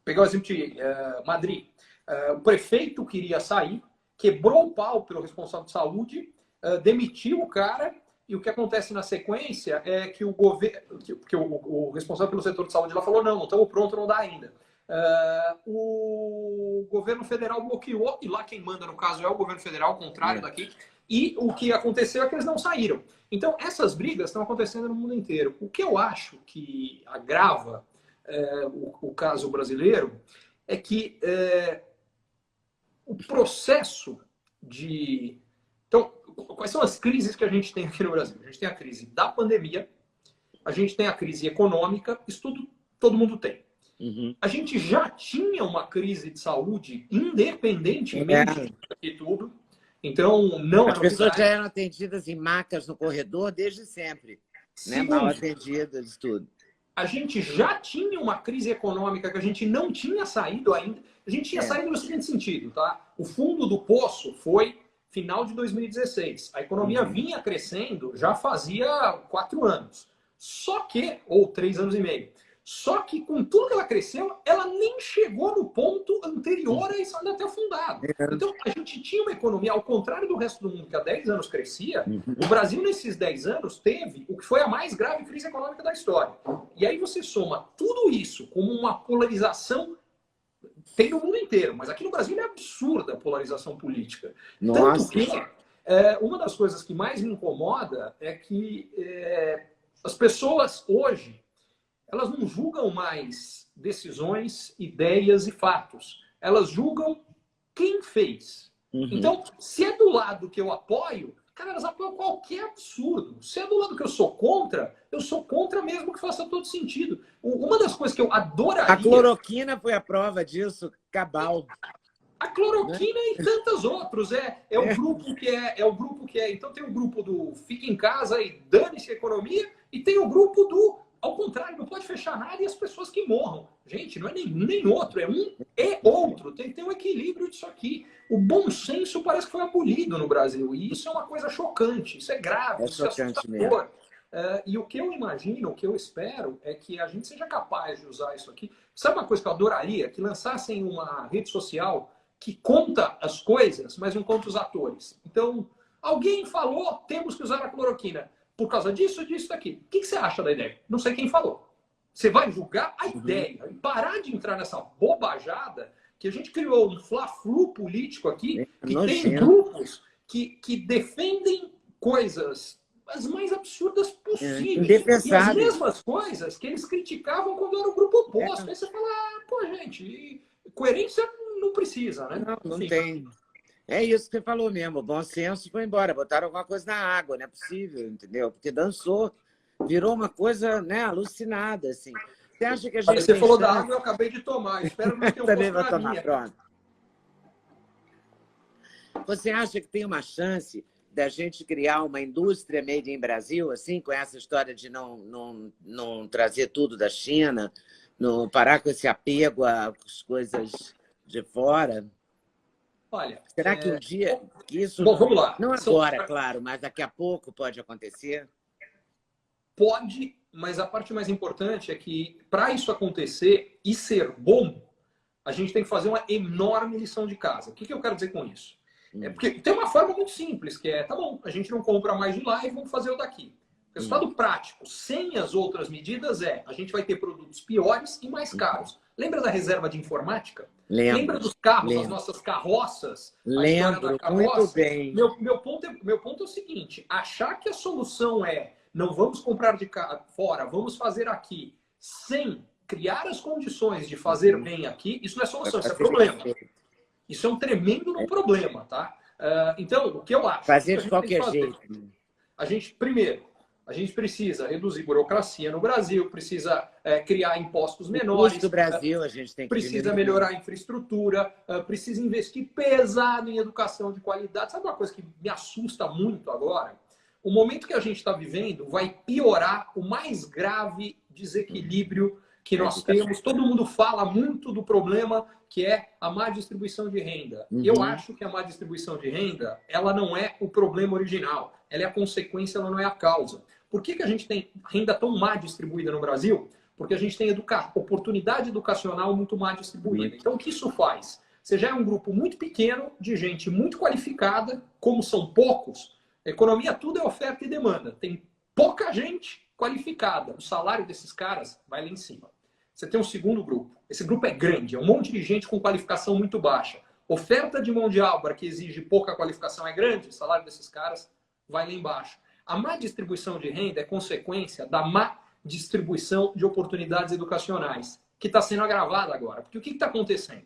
Pegar o exemplo de Madrid. O prefeito queria sair, quebrou o pau pelo responsável de saúde, demitiu o cara, e o que acontece na sequência é que o governo, que o responsável pelo setor de saúde lá falou, não estamos prontos, não dá ainda. O governo federal bloqueou, e lá quem manda no caso é o governo federal, ao contrário daqui, e o que aconteceu é que eles não saíram. Então, essas brigas estão acontecendo no mundo inteiro. O que eu acho que agrava o caso brasileiro é que o processo de... Então, quais são as crises que a gente tem aqui no Brasil? A gente tem a crise da pandemia, a gente tem a crise econômica, isso tudo todo mundo tem. Uhum. A gente já tinha uma crise de saúde, independentemente de tudo. Então, não As pessoas já eram atendidas em macas no corredor desde sempre. Né? Mal atendidas, tudo. A gente já tinha uma crise econômica que a gente não tinha saído ainda. A gente tinha saído no seguinte sentido, tá? O fundo do poço foi final de 2016. A economia vinha crescendo já fazia 4 anos. Só que, ou 3 anos e meio. Só que com tudo que ela cresceu, ela nem chegou no ponto anterior a isso ainda ter afundado. Então, a gente tinha uma economia, ao contrário do resto do mundo, que há 10 anos crescia, o Brasil, nesses 10 anos, teve o que foi a mais grave crise econômica da história. E aí você soma tudo isso como uma polarização, tem no mundo inteiro, mas aqui no Brasil é absurda a polarização política. Nossa. Tanto que uma das coisas que mais me incomoda é que as pessoas hoje, elas não julgam mais decisões, ideias e fatos. Elas julgam quem fez. Então, se é do lado que eu apoio, cara, elas apoiam qualquer absurdo. Se é do lado que eu sou contra mesmo que faça todo sentido. Uma das coisas que eu adoraria... A cloroquina foi a prova disso, cabal. A cloroquina, né? E tantos outros. O grupo que é... Então tem o grupo do fica em casa e dane-se a economia, e tem o grupo do... Ao contrário, não pode fechar nada e as pessoas que morram. Gente, não é nem outro, é um e outro. Tem que ter um equilíbrio disso aqui. O bom senso parece que foi abolido no Brasil. E isso é uma coisa chocante, isso é grave, isso é assustador. E o que eu imagino, o que eu espero, é que a gente seja capaz de usar isso aqui. Sabe uma coisa que eu adoraria? Que lançassem uma rede social que conta as coisas, mas não conta os atores. Então, alguém falou, temos que usar a cloroquina. Por causa disso, disso, daqui. O que você acha da ideia? Não sei quem falou. Você vai julgar a ideia e parar de entrar nessa bobajada que a gente criou um fla-flu político aqui, que tem grupos que defendem coisas as mais absurdas possíveis. E as mesmas coisas que eles criticavam quando era o grupo oposto. Aí você fala, pô, gente, coerência não precisa, né? Não tem. É isso que você falou mesmo, o bom senso foi embora, botaram alguma coisa na água, não é possível, entendeu? Porque dançou, virou uma coisa, né, alucinada, assim. Você acha que a gente Você falou da água, eu acabei de tomar, espero não ter um também vou tomar, pronto. Você acha que tem uma chance da gente criar uma indústria made in Brasil, assim, com essa história de não trazer tudo da China, não parar com esse apego às coisas de fora? Olha, Será que um dia que isso... bom, vamos lá. Não agora, claro, mas daqui a pouco pode acontecer? Pode, mas a parte mais importante é que para isso acontecer e ser bom, a gente tem que fazer uma enorme lição de casa. O que eu quero dizer com isso? É porque tem uma forma muito simples, que é, tá bom, a gente não compra mais de lá e vamos fazer o daqui. O resultado prático, sem as outras medidas, a gente vai ter produtos piores e mais caros. Lembra da reserva de informática? Lembra dos carros, as nossas carroças? A história da carroça? Muito bem. Meu ponto é o seguinte, achar que a solução é não vamos comprar de fora, vamos fazer aqui, sem criar as condições de fazer bem aqui, isso não é solução, isso é problema. Isso é um tremendo problema, tá? Então, o que eu acho? Fazer de qualquer jeito. Primeiro, a gente precisa reduzir burocracia no Brasil, precisa criar impostos menores. No do Brasil, a gente tem que precisa melhorar a infraestrutura, precisa investir pesado em educação de qualidade. Sabe uma coisa que me assusta muito agora? O momento que a gente está vivendo vai piorar o mais grave desequilíbrio que nós temos. Todo mundo fala muito do problema que é a má distribuição de renda. Eu acho que a má distribuição de renda, ela não é o problema original. Ela é a consequência, ela não é a causa. Por que a gente tem renda tão má distribuída no Brasil? Porque a gente tem oportunidade educacional muito má distribuída. Então, o que isso faz? Você já é um grupo muito pequeno de gente muito qualificada, como são poucos. A economia tudo é oferta e demanda. Tem pouca gente qualificada. O salário desses caras vai lá em cima. Você tem um segundo grupo. Esse grupo é grande, é um monte de gente com qualificação muito baixa. Oferta de mão de obra que exige pouca qualificação é grande, o salário desses caras vai lá embaixo. A má distribuição de renda é consequência da má distribuição de oportunidades educacionais, que está sendo agravada agora. Porque o que está acontecendo?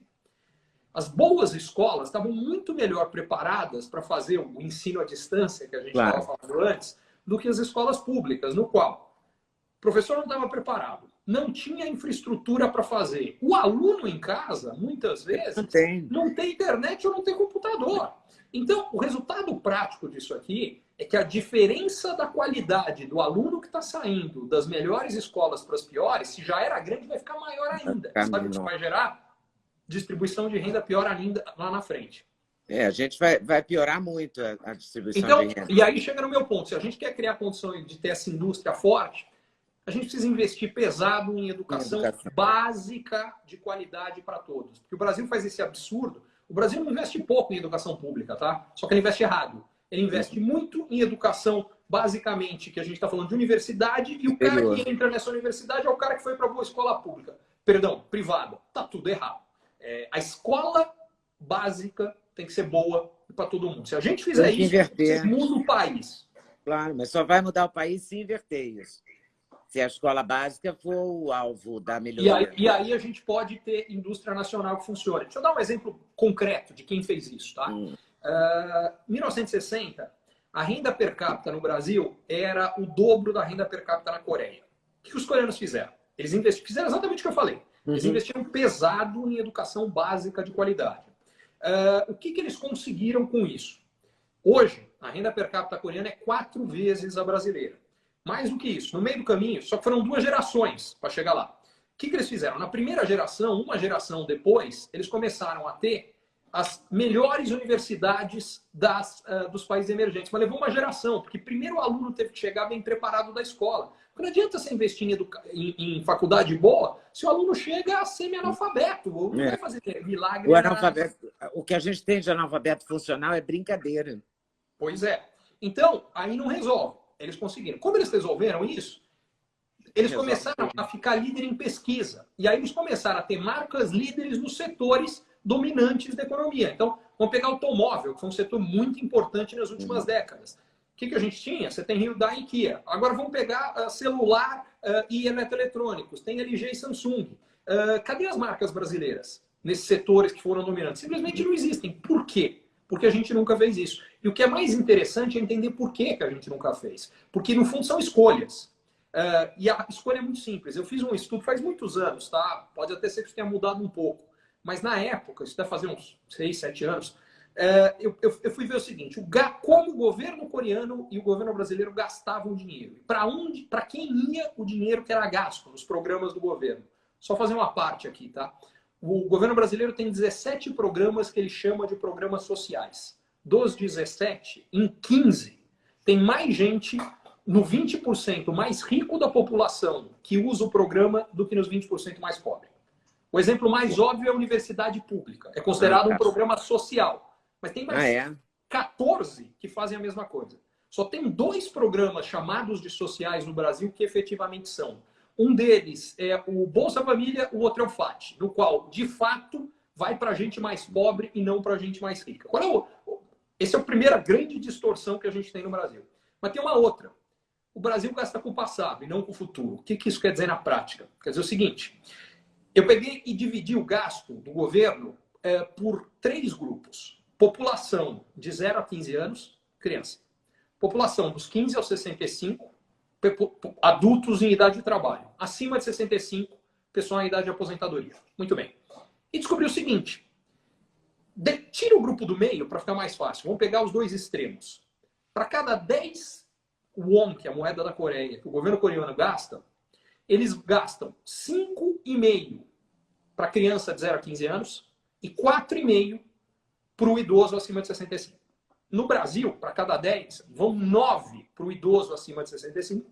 As boas escolas estavam muito melhor preparadas para fazer o ensino à distância, que a gente estava falando antes, do que as escolas públicas, no qual o professor não estava preparado, não tinha infraestrutura para fazer. O aluno em casa, muitas vezes, não tem internet ou não tem computador. Então, o resultado prático disso aqui é que a diferença da qualidade do aluno que está saindo das melhores escolas para as piores, se já era grande, vai ficar maior ainda. Sabe o que isso vai gerar? Distribuição de renda pior ainda lá na frente. A gente vai piorar muito a distribuição de renda. E aí chega no meu ponto. Se a gente quer criar condições de ter essa indústria forte, a gente precisa investir pesado em educação básica de qualidade para todos. Porque o Brasil faz esse absurdo. O Brasil não investe pouco em educação pública, tá? Só que ele investe errado. Ele investe muito em educação, basicamente, que a gente está falando de universidade, e o cara que entra nessa universidade é o cara que foi para a boa escola pública. Perdão, privada. Tá tudo errado. A escola básica tem que ser boa para todo mundo. Se a gente fizer isso, você muda o país. Claro, mas só vai mudar o país se inverter isso. Se a escola básica for o alvo da melhoria. E aí a gente pode ter indústria nacional que funcione. Deixa eu dar um exemplo concreto de quem fez isso. Tá? 1960, a renda per capita no Brasil era o dobro da renda per capita na Coreia. O que os coreanos fizeram? Eles fizeram exatamente o que eu falei. Eles investiram pesado em educação básica de qualidade. O que eles conseguiram com isso? Hoje, a renda per capita coreana é 4 vezes a brasileira. Mais do que isso, no meio do caminho, só que foram 2 gerações para chegar lá. O que eles fizeram? Na primeira geração, uma geração depois, eles começaram a ter as melhores universidades dos países emergentes. Mas levou uma geração, porque primeiro o aluno teve que chegar bem preparado da escola. Não adianta você investir em faculdade boa se o aluno chega semi-analfabeto. Ou não vai fazer milagre. O que a gente tem de analfabeto funcional é brincadeira. Pois é. Então, aí não resolve. Eles conseguiram. Como eles resolveram isso? Eles começaram a ficar líder em pesquisa. E aí eles começaram a ter marcas líderes nos setores dominantes da economia. Então, vamos pegar o automóvel, que foi um setor muito importante nas últimas décadas. O que a gente tinha? Você tem Hyundai e Kia. Agora vamos pegar celular e eletroeletrônicos. Tem LG e Samsung. Cadê as marcas brasileiras nesses setores que foram dominantes? Simplesmente não existem. Por quê? Porque a gente nunca fez isso. E o que é mais interessante é entender por que a gente nunca fez. Porque, no fundo, são escolhas. E a escolha é muito simples. Eu fiz um estudo faz muitos anos, tá? Pode até ser que isso tenha mudado um pouco. Mas, na época, isso deve fazer uns 6, 7 anos, eu fui ver o seguinte, como o governo coreano e o governo brasileiro gastavam dinheiro. Para quem ia o dinheiro que era gasto nos programas do governo. Só fazer uma parte aqui, tá? O governo brasileiro tem 17 programas que ele chama de programas sociais. Dos 17, em 15, tem mais gente no 20% mais rico da população que usa o programa do que nos 20% mais pobres. O exemplo mais óbvio é a universidade pública. É considerado um programa social. Mas tem mais 14 que fazem a mesma coisa. Só tem 2 programas chamados de sociais no Brasil que efetivamente são. Um deles é o Bolsa Família, o outro é o FAT, no qual, de fato, vai para a gente mais pobre e não para a gente mais rica. Essa é a primeira grande distorção que a gente tem no Brasil. Mas tem uma outra. O Brasil gasta com o passado e não com o futuro. O que isso quer dizer na prática? Quer dizer o seguinte, eu peguei e dividi o gasto do governo por 3 grupos. População de 0 a 15 anos, criança. População dos 15 aos 65, adultos em idade de trabalho. Acima de 65, pessoal em idade de aposentadoria. Muito bem. E descobri o seguinte, tira o grupo do meio para ficar mais fácil. Vamos pegar os 2 extremos. Para cada 10 won, que é a moeda da Coreia, que o governo coreano gasta, eles gastam 5,5 para criança de 0 a 15 anos e 4,5 para o idoso acima de 65. No Brasil, para cada 10, vão 9 para o idoso acima de 65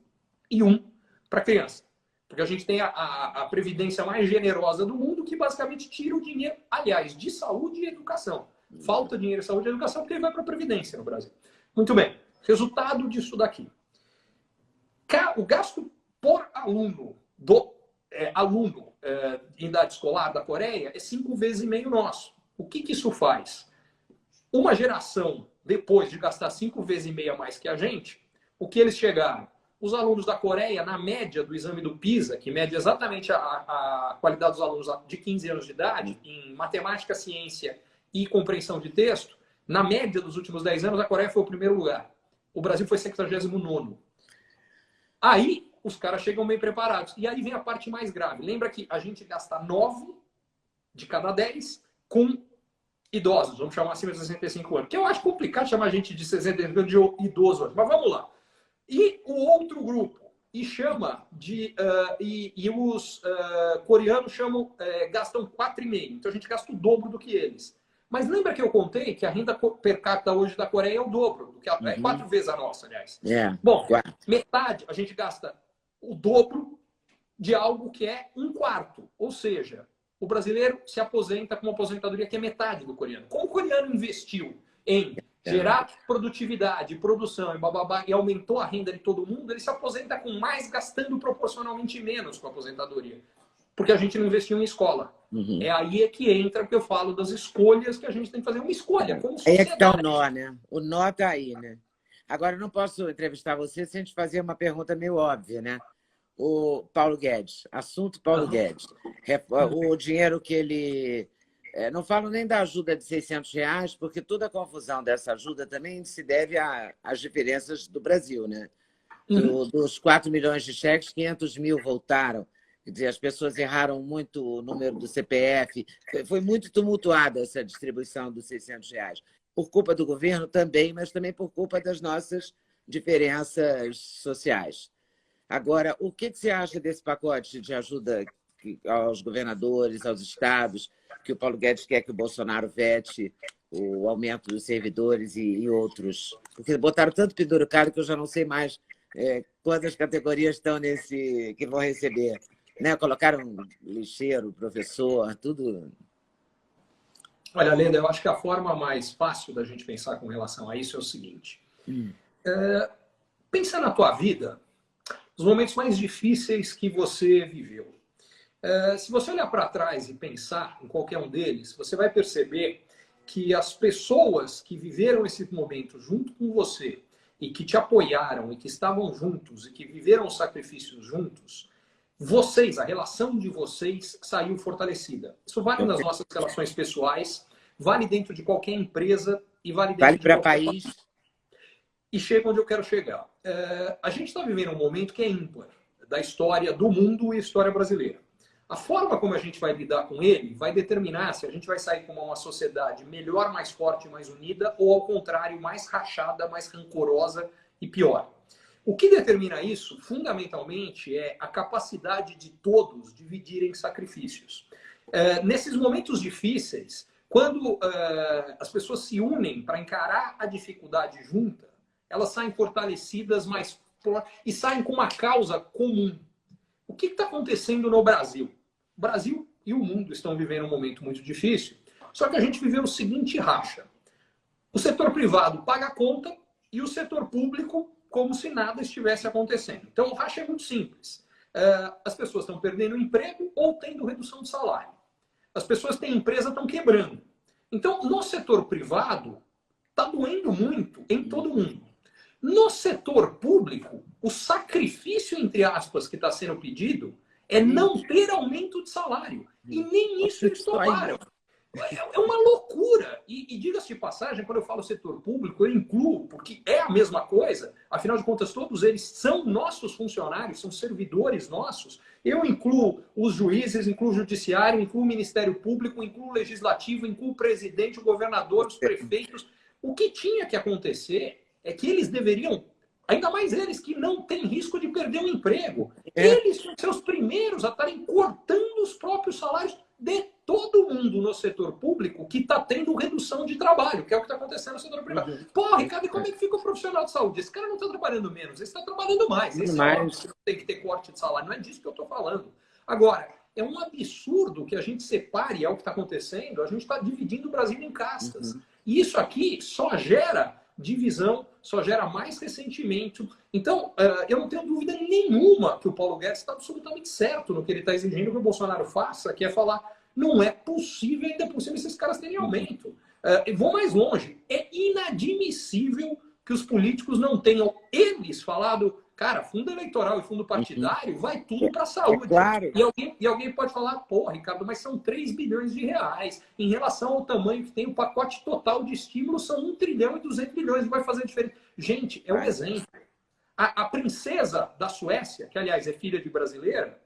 e 1 para criança. Porque a gente tem a previdência mais generosa do mundo, que basicamente tira o dinheiro, aliás, de saúde e educação. Falta dinheiro em saúde e educação porque ele vai para a previdência no Brasil. Muito bem. Resultado disso daqui. O gasto por aluno em idade escolar da Coreia é 5 vezes e meio nosso. O que isso faz? Uma geração, depois de gastar 5 vezes e meia mais que a gente, o que eles chegaram? Os alunos da Coreia, na média do exame do PISA, que mede exatamente a qualidade dos alunos de 15 anos de idade, em matemática, ciência e compreensão de texto, na média dos últimos 10 anos, a Coreia foi o primeiro lugar. O Brasil foi 79º. Aí, os caras chegam bem preparados. E aí vem a parte mais grave. Lembra que a gente gasta 9 de cada 10 com idosos, vamos chamar acima de 65 anos. Que eu acho complicado chamar gente de 65 anos de idoso hoje. Mas vamos lá. E o outro grupo, os coreanos gastam 4,5. Então a gente gasta o dobro do que eles. Mas lembra que eu contei que a renda per capita hoje da Coreia é o dobro, do que é 4 vezes a nossa, aliás. Bom, metade, a gente gasta o dobro de algo que é 1/4. Ou seja, o brasileiro se aposenta com uma aposentadoria que é metade do coreano. Como o coreano investiu em gerar produtividade, produção e bababá, e aumentou a renda de todo mundo, ele se aposenta com mais, gastando proporcionalmente menos com a aposentadoria. Porque a gente não investiu em escola. É aí que entra o que eu falo das escolhas que a gente tem que fazer. Uma escolha, como sociedade. Aí é que está o nó, né? O nó está aí, né? Agora, eu não posso entrevistar você sem te fazer uma pergunta meio óbvia, né? O Paulo Guedes, assunto Paulo Guedes. O dinheiro que ele... Não falo nem da ajuda de R$600, porque toda a confusão dessa ajuda também se deve às diferenças do Brasil, né? Dos 4 milhões de cheques, 500 mil voltaram. Quer dizer, as pessoas erraram muito o número do CPF. Foi muito tumultuada essa distribuição dos R$600. Por culpa do governo também, mas também por culpa das nossas diferenças sociais. Agora, o que você acha desse pacote de ajuda aos governadores, aos estados, que o Paulo Guedes quer que o Bolsonaro vete, o aumento dos servidores e outros? Porque botaram tanto penduricalho que eu já não sei mais quantas categorias estão nesse que vão receber. Né? Colocaram lixeiro, professor, tudo. Olha, Leda, eu acho que a forma mais fácil da gente pensar com relação a isso é o seguinte. Pensa na tua vida, os momentos mais difíceis que você viveu. Se você olhar para trás e pensar em qualquer um deles, você vai perceber que as pessoas que viveram esse momento junto com você e que te apoiaram e que estavam juntos e que viveram os sacrifícios juntos, a relação de vocês saiu fortalecida. Isso vale nas nossas relações pessoais, vale dentro de qualquer empresa e vale dentro de qualquer país. E chega onde eu quero chegar. A gente está vivendo um momento que é ímpar da história do mundo e história brasileira. A forma como a gente vai lidar com ele vai determinar se a gente vai sair como uma sociedade melhor, mais forte, mais unida, ou ao contrário, mais rachada, mais rancorosa e pior. O que determina isso, fundamentalmente, é a capacidade de todos dividirem sacrifícios. Nesses momentos difíceis, quando as pessoas se unem para encarar a dificuldade junta, elas saem fortalecidas, e saem com uma causa comum. O que está acontecendo no Brasil? O Brasil e o mundo estão vivendo um momento muito difícil, só que a gente viveu o seguinte racha. O setor privado paga a conta e o setor público como se nada estivesse acontecendo. Então, o racha é muito simples. As pessoas estão perdendo o emprego ou tendo redução de salário. As pessoas que têm empresa estão quebrando. Então, no setor privado, está doendo muito em todo mundo. No setor público, o sacrifício, entre aspas, que está sendo pedido é não ter aumento de salário. E nem isso eles toparam. É uma loucura. E diga-se de passagem, quando eu falo setor público, eu incluo, porque é a mesma coisa, afinal de contas, todos eles são nossos funcionários, são servidores nossos. Eu incluo os juízes, incluo o judiciário, incluo o Ministério Público, incluo o Legislativo, incluo o presidente, o governador, os prefeitos. O que tinha que acontecer é que eles deveriam, ainda mais eles que não têm risco de perder um emprego, eles são seus primeiros a estarem cortando os próprios salários de todo mundo no setor público que está tendo redução de trabalho, que é o que está acontecendo no setor privado. Pô, Ricardo, e como é que fica o profissional de saúde? Esse cara não está trabalhando menos, ele está trabalhando mais. Esse é óbvio que tem que ter corte de salário, não é disso que eu estou falando. Agora, é um absurdo que a gente separe ao que está acontecendo, a gente está dividindo o Brasil em castas. E isso aqui só gera divisão, só gera mais ressentimento. Então, eu não tenho dúvida nenhuma que o Paulo Guedes está absolutamente certo no que ele está exigindo que o Bolsonaro faça, que é falar, não é possível, ainda por cima, esses caras terem aumento. Vou mais longe. É inadmissível que os políticos não tenham, eles, falado, cara, fundo eleitoral e fundo partidário, vai tudo para a saúde. É claro. E alguém pode falar, pô, Ricardo, mas são 3 bilhões de reais. Em relação ao tamanho que tem o pacote total de estímulo, são 1 trilhão e 200 bilhões. Não vai fazer diferença. Gente, é um exemplo. A princesa da Suécia, que, aliás, é filha de brasileira,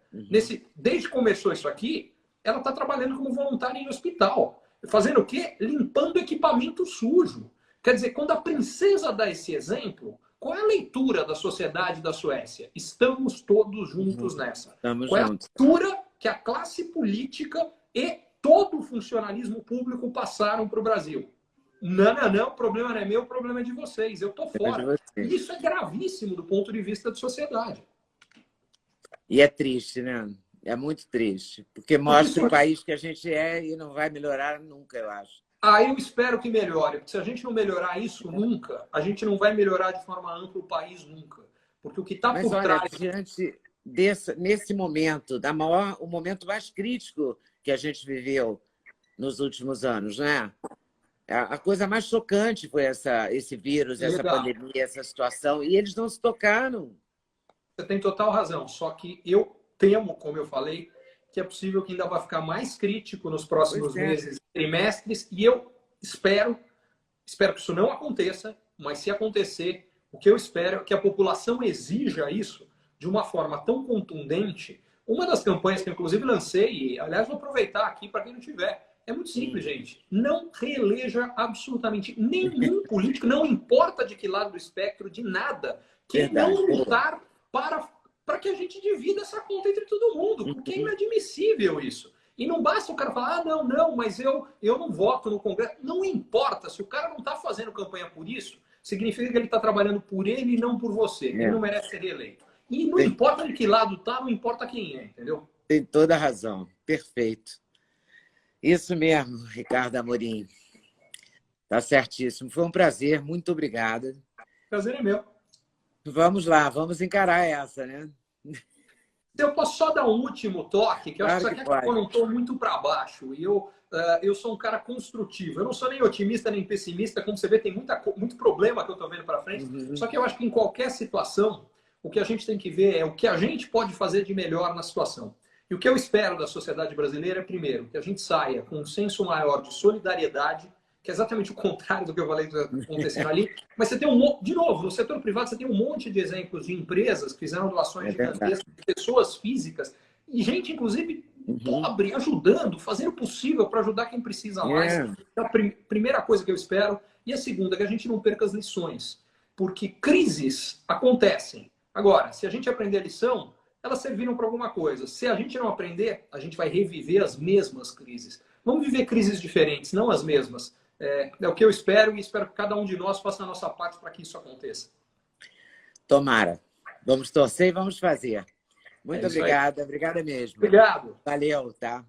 desde que começou isso aqui, ela está trabalhando como voluntária em hospital. Fazendo o quê? Limpando equipamento sujo. Quer dizer, quando a princesa dá esse exemplo, qual é a leitura da sociedade da Suécia? Estamos todos juntos nessa. Qual é a leitura que a classe política e todo o funcionalismo público passaram para o Brasil? Não, o problema não é meu, o problema é de vocês. Eu estou fora. E isso é gravíssimo do ponto de vista de sociedade. E é triste, né? É muito triste. Porque mostra o país que a gente é e não vai melhorar nunca, eu acho. Eu espero que melhore, porque se a gente não melhorar isso nunca, a gente não vai melhorar de forma ampla o país nunca. Porque o que está por trás... diante nesse momento, o momento mais crítico que a gente viveu nos últimos anos, né? A coisa mais chocante foi esse vírus, essa pandemia, essa situação, e eles não se tocaram. Você tem total razão, só que eu temo, como eu falei, que é possível que ainda vai ficar mais crítico nos próximos meses, trimestres, e eu espero que isso não aconteça, mas se acontecer, o que eu espero é que a população exija isso de uma forma tão contundente. Uma das campanhas que eu, inclusive, lancei, e, aliás, vou aproveitar aqui para quem não tiver, é muito simples, gente. Não reeleja absolutamente nenhum político, não importa de que lado do espectro, de nada, que não lutar para que a gente divida essa conta entre todo mundo, porque é inadmissível isso. E não basta o cara falar, não, mas eu não voto no Congresso. Não importa, se o cara não está fazendo campanha por isso, significa que ele está trabalhando por ele e não por você. Ele não merece ser reeleito. E não importa de que lado está, não importa quem é, entendeu? Tem toda a razão, perfeito. Isso mesmo, Ricardo Amorim. Tá certíssimo. Foi um prazer, muito obrigada. Prazer é meu. Vamos lá, vamos encarar essa, né? Eu posso só dar um último toque, que eu acho que eu não estou muito para baixo. E eu sou um cara construtivo. Eu não sou nem otimista nem pessimista. Como você vê, tem muito problema que eu estou vendo para frente. Só que eu acho que em qualquer situação, o que a gente tem que ver é o que a gente pode fazer de melhor na situação. E o que eu espero da sociedade brasileira é, primeiro, que a gente saia com um senso maior de solidariedade, que é exatamente o contrário do que eu falei que está acontecendo ali. Mas você tem de novo, no setor privado, você tem um monte de exemplos de empresas que fizeram doações gigantescas, de pessoas físicas, e gente, inclusive, pobre, ajudando, fazendo o possível para ajudar quem precisa mais. Então, a primeira coisa que eu espero. E a segunda, que a gente não perca as lições. Porque crises acontecem. Agora, se a gente aprender a lição, elas serviram para alguma coisa. Se a gente não aprender, a gente vai reviver as mesmas crises. Vamos viver crises diferentes, não as mesmas. É o que eu espero, e espero que cada um de nós faça a nossa parte para que isso aconteça. Tomara. Vamos torcer e vamos fazer. Muito É isso aí. obrigada. Obrigada mesmo. Obrigado. Valeu, tá?